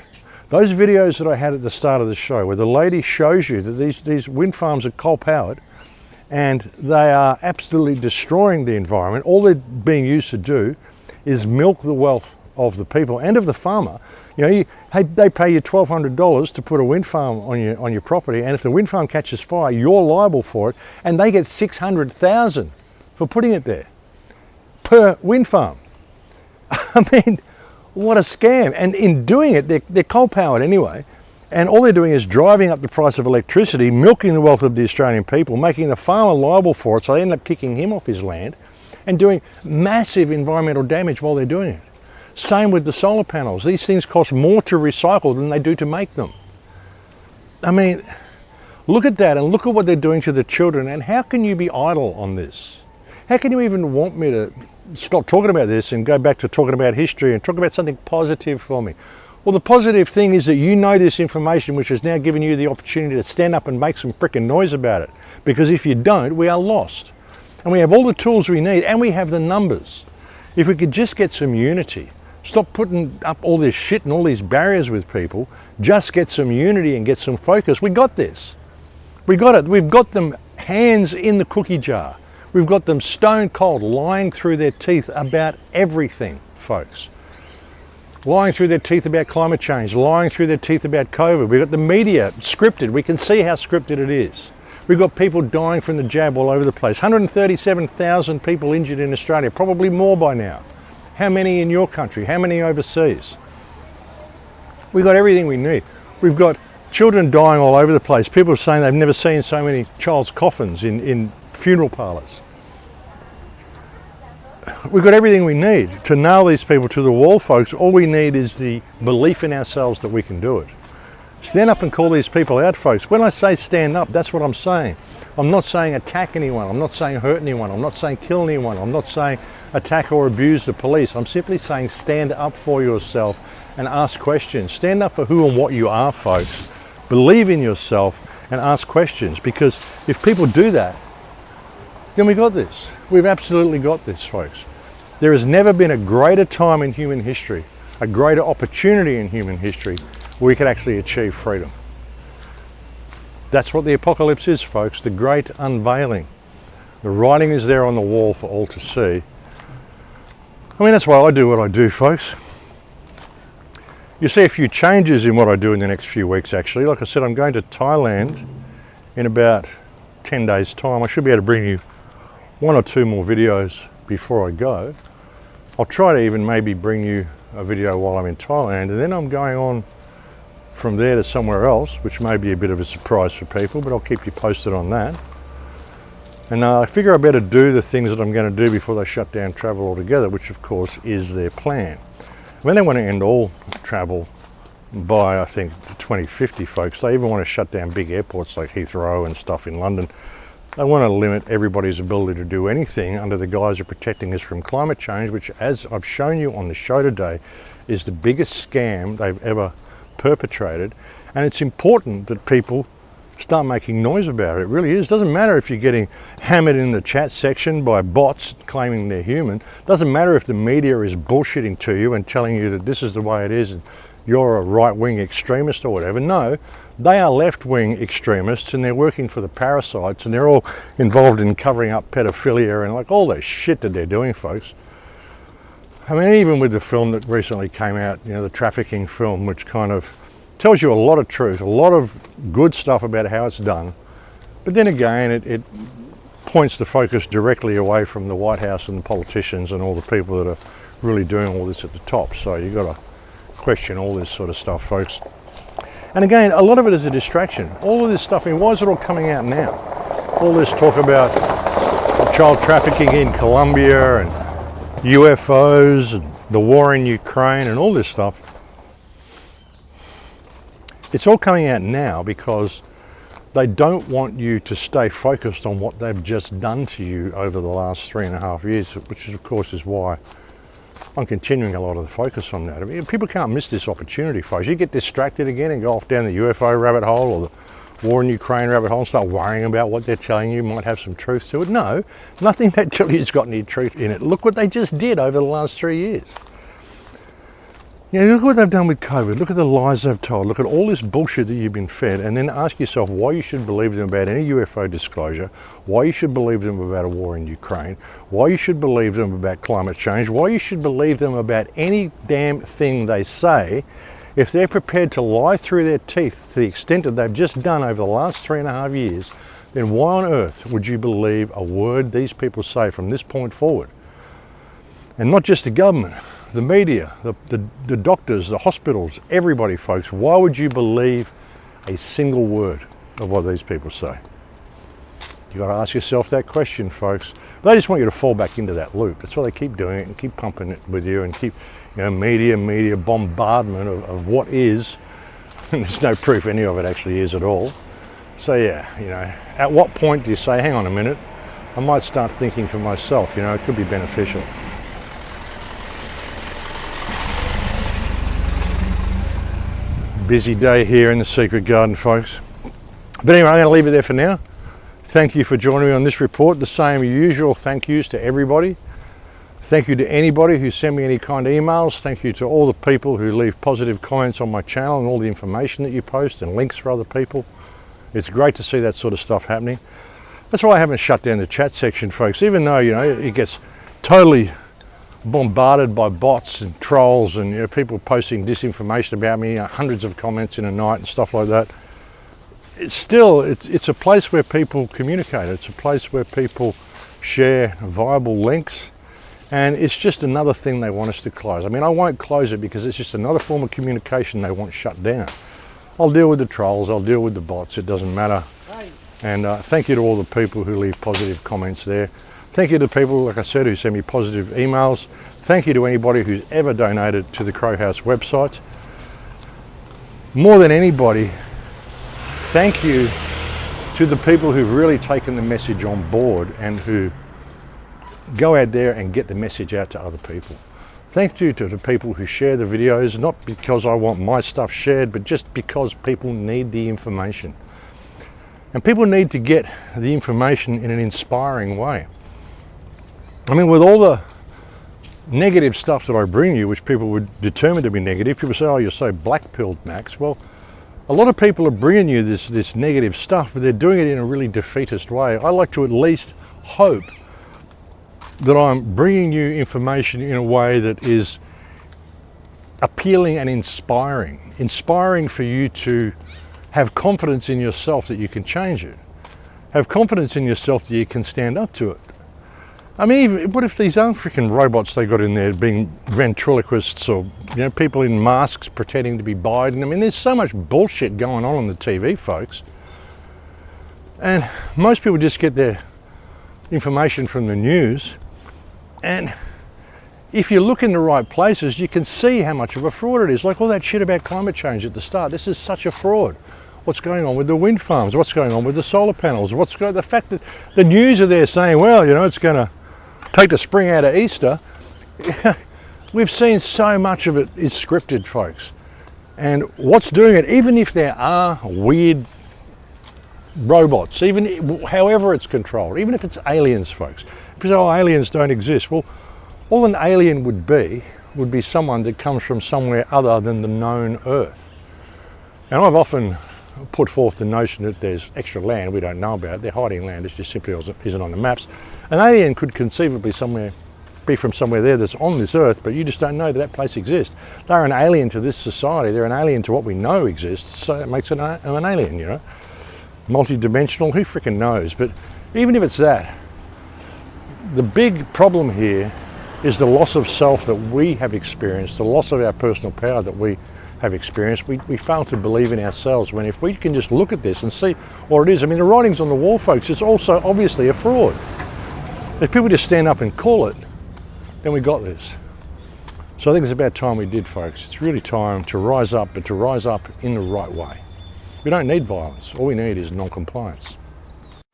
Those videos that I had at the start of the show, where the lady shows you that these wind farms are coal-powered and they are absolutely destroying the environment. All they're being used to do is milk the wealth of the people and of the farmer. You know, they pay you $1,200 to put a wind farm on your property, and if the wind farm catches fire, you're liable for it, and they get $600,000 for putting it there per wind farm. I mean, what a scam! And in doing it, they're coal-powered anyway. And all they're doing is driving up the price of electricity, milking the wealth of the Australian people, making the farmer liable for it, so they end up kicking him off his land and doing massive environmental damage while they're doing it. Same with the solar panels. These things cost more to recycle than they do to make them. I mean, look at that and look at what they're doing to the children, and how can you be idle on this? How can you even want me to stop talking about this and go back to talking about history and talk about something positive for me? Well, the positive thing is that you know this information, which has now given you the opportunity to stand up and make some frickin' noise about it. Because if you don't, we are lost. And we have all the tools we need, and we have the numbers. If we could just get some unity, stop putting up all this shit and all these barriers with people, just get some unity and get some focus. We got this. We got it. We've got them hands in the cookie jar. We've got them stone cold, lying through their teeth about everything, folks. Lying through their teeth about climate change, lying through their teeth about COVID. We've got the media scripted. We can see how scripted it is. We've got people dying from the jab all over the place. 137,000 people injured in Australia, probably more by now. How many in your country? How many overseas? We've got everything we need. We've got children dying all over the place. People are saying they've never seen so many child's coffins in funeral parlours. We've got everything we need to nail these people to the wall, folks. All we need is the belief in ourselves that we can do it. Stand up and call these people out, folks. When I say stand up, that's what I'm saying. I'm not saying attack anyone. I'm not saying hurt anyone. I'm not saying kill anyone. I'm not saying attack or abuse the police. I'm simply saying stand up for yourself and ask questions. Stand up for who and what you are, folks. Believe in yourself and ask questions, because if people do that, then we got this. We've absolutely got this, folks. There has never been a greater time in human history, a greater opportunity in human history where we could actually achieve freedom. That's what the apocalypse is, folks, the great unveiling. The writing is there on the wall for all to see. I mean, that's why I do what I do, folks. You'll see a few changes in what I do in the next few weeks, actually. Like I said, I'm going to Thailand in about 10 days' time. I should be able to bring you 1 or 2 more videos before I go. I'll try to even maybe bring you a video while I'm in Thailand, and then I'm going on from there to somewhere else, which may be a bit of a surprise for people, but I'll keep you posted on that. And I figure I better do the things that I'm going to do before they shut down travel altogether, which of course is their plan. When they want to end all travel by, I think, 2050, folks, they even want to shut down big airports like Heathrow and stuff in London. They want to limit everybody's ability to do anything under the guise of protecting us from climate change, which, as I've shown you on the show today, is the biggest scam they've ever perpetrated. And it's important that people start making noise about it. It really is. Doesn't matter if you're getting hammered in the chat section by bots claiming they're human. Doesn't matter if the media is bullshitting to you and telling you that this is the way it is and you're a right-wing extremist or whatever. No, they are left-wing extremists, and they're working for the parasites, and they're all involved in covering up pedophilia and like all that shit that they're doing, folks. I mean, even with the film that recently came out, you know, the trafficking film, which kind of tells you a lot of truth, a lot of good stuff about how it's done. But then again, it points the focus directly away from the White House and the politicians and all the people that are really doing all this at the top. So you've got to question all this sort of stuff, folks. And again, a lot of it is a distraction. All of this stuff, I mean, why is it all coming out now? All this talk about child trafficking in Colombia and UFOs and the war in Ukraine and all this stuff. It's all coming out now because they don't want you to stay focused on what they've just done to you over the last 3.5 years, which of course is why I'm continuing a lot of the focus on that. I mean, people can't miss this opportunity, folks. You get distracted again and go off down the UFO rabbit hole or the war in Ukraine rabbit hole and start worrying about what they're telling you might have some truth to it. No, nothing they tell you has got any truth in it. Look what they just did over the last 3 years. You know, look what they've done with COVID. Look at the lies they've told. Look at all this bullshit that you've been fed, and then ask yourself why you should believe them about any UFO disclosure, why you should believe them about a war in Ukraine, why you should believe them about climate change, why you should believe them about any damn thing they say. If they're prepared to lie through their teeth to the extent that they've just done over the last 3.5 years, then why on earth would you believe a word these people say from this point forward? And not just the government, the media, the doctors, the hospitals, everybody, folks. Why would you believe a single word of what these people say? You've got to ask yourself that question, folks. They just want you to fall back into that loop. That's why they keep doing it and keep pumping it with you and keep, you know, media bombardment of what is. And there's no proof any of it actually is at all. So yeah, you know, at what point do you say, hang on a minute, I might start thinking for myself, you know, it could be beneficial. Busy day here in the Secret Garden, folks. But anyway, I'm going to leave it there for now. Thank you for joining me on this report. The same usual thank yous to everybody. Thank you to anybody who sent me any kind of emails. Thank you to all the people who leave positive comments on my channel and all the information that you post and links for other people. It's great to see that sort of stuff happening. That's why I haven't shut down the chat section, folks, even though, you know, it gets totally bombarded by bots and trolls and, you know, people posting disinformation about me, hundreds of comments in a night and stuff like that. It's still, it's a place where people communicate. It's a place where people share viable links, and it's just another thing they want us to close. I mean, I won't close it because it's just another form of communication they want shut down. I'll deal with the trolls, I'll deal with the bots, it doesn't matter. And thank you to all the people who leave positive comments there. Thank you to people, like I said, who send me positive emails. Thank you to anybody who's ever donated to the Crow House website. More than anybody, thank you to the people who've really taken the message on board and who go out there and get the message out to other people. Thank you to the people who share the videos, not because I want my stuff shared, but just because people need the information. And people need to get the information in an inspiring way. I mean, with all the negative stuff that I bring you, which people would determine to be negative, people say, oh, you're so black-pilled, Max. Well, a lot of people are bringing you this negative stuff, but they're doing it in a really defeatist way. I like to at least hope that I'm bringing you information in a way that is appealing and inspiring. Inspiring for you to have confidence in yourself that you can change it. Have confidence in yourself that you can stand up to it. I mean, what if these aren't freaking robots they got in there being ventriloquists or, you know, people in masks pretending to be Biden? I mean, there's so much bullshit going on the TV, folks. And most people just get their information from the news. And if you look in the right places, you can see how much of a fraud it is. Like all that shit about climate change at the start. This is such a fraud. What's going on with the wind farms? What's going on with the solar panels? The fact that the news are there saying, well, you know, it's going to take the spring out of Easter. We've seen so much of it is scripted, folks. And what's doing it, even if there are weird robots, even however it's controlled, even if it's aliens, folks. If you say, oh, aliens don't exist, well, all an alien would be would be someone that comes from somewhere other than the known Earth. And I've often put forth the notion that there's extra land we don't know about. They're hiding land, it just simply isn't on the maps. An alien could conceivably be from somewhere there that's on this Earth, but you just don't know that that place exists. They're an alien to this society, they're an alien to what we know exists, so it makes it an alien, you know. Multi-dimensional, who freaking knows? But even if it's that, the big problem here is the loss of self that we have experienced, the loss of our personal power that we have experienced. We fail to believe in ourselves, when if we can just look at this and see what it is. I mean, the writing's on the wall, folks. It's also obviously a fraud. If people just stand up and call it, then we got this. So I think it's about time we did, folks. It's really time to rise up, but to rise up in the right way. We don't need violence. All we need is non-compliance.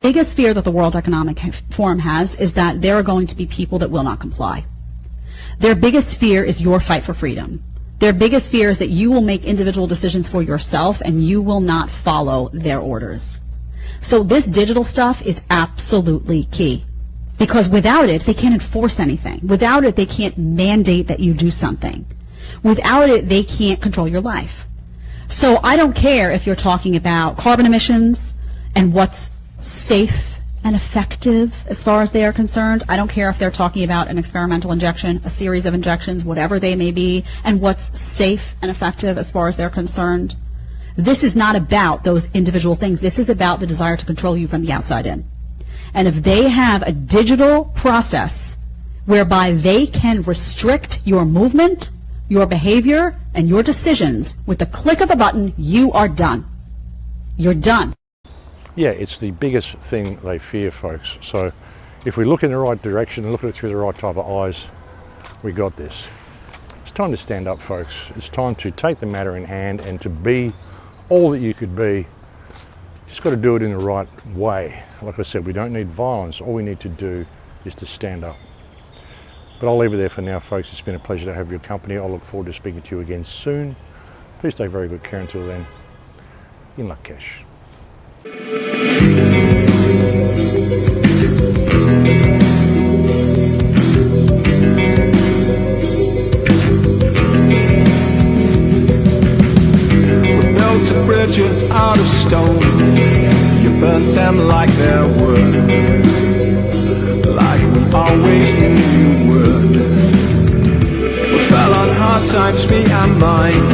Biggest fear that the World Economic Forum has is that there are going to be people that will not comply. Their biggest fear is your fight for freedom. Their biggest fear is that you will make individual decisions for yourself and you will not follow their orders. So this digital stuff is absolutely key, because without it, they can't enforce anything. Without it, they can't mandate that you do something. Without it, they can't control your life. So I don't care if you're talking about carbon emissions and what's safe and effective as far as they are concerned. I don't care if they're talking about an experimental injection, a series of injections, whatever they may be, and what's safe and effective as far as they're concerned. This is not about those individual things. This is about the desire to control you from the outside in. And if they have a digital process whereby they can restrict your movement, your behavior, and your decisions with the click of a button, you are done. You're done. Yeah, it's the biggest thing they fear, folks. So if we look in the right direction and look at it through the right type of eyes, we got this. It's time to stand up, folks. It's time to take the matter in hand and to be all that you could be. Just got to do it in the right way. Like I said, we don't need violence. All we need to do is to stand up. But I'll leave it there for now, folks. It's been a pleasure to have your company. I look forward to speaking to you again soon. Please take very good care until then. In Lakesh. We built the bridges out of stone. You burnt them like there were, like we always knew you would. We fell on hard times, me and mine.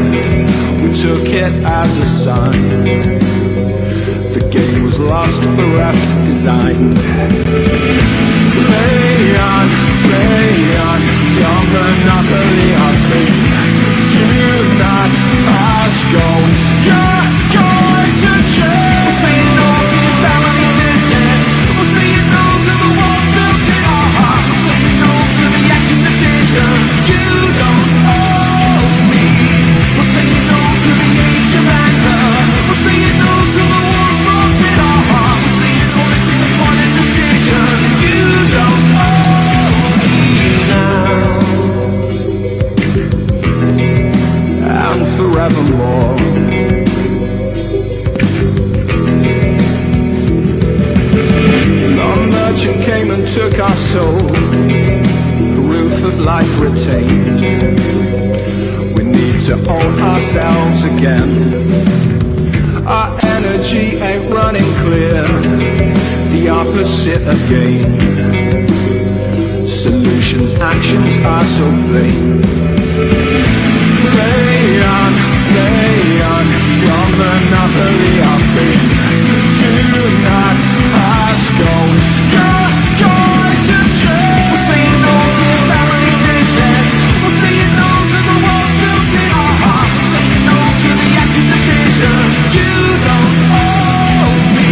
We took it as a sign. The game was lost, the ref designed. Play on, your monopoly of me. Do not ask, go. You're going to jail. We'll say no to your family business. We'll say no to the walls built in our hearts. We'll say no to the action division. You don't owe me. We'll say no to the age of anger. We'll say no to the wars built in our hearts. We'll say no, this is a one decision. You don't owe me now. And forevermore. The merchant came and took our soul. The roof of life retained. We need to own ourselves again. Our energy ain't running clear. The opposite of gain. Solutions, actions are so plain. Play on, your monopoly of pain. Do not ask, go. You're going to jail. We'll say no to family business. We'll say no to the walls built in our hearts. We'll say no to the action division. You don't owe me.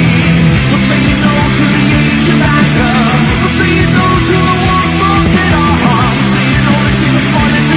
We'll say no to the age of anger. We'll say no to the walls built in our hearts. We'll say no, this is a point in the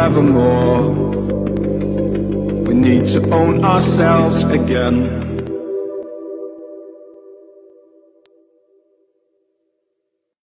forevermore. We need to own ourselves again.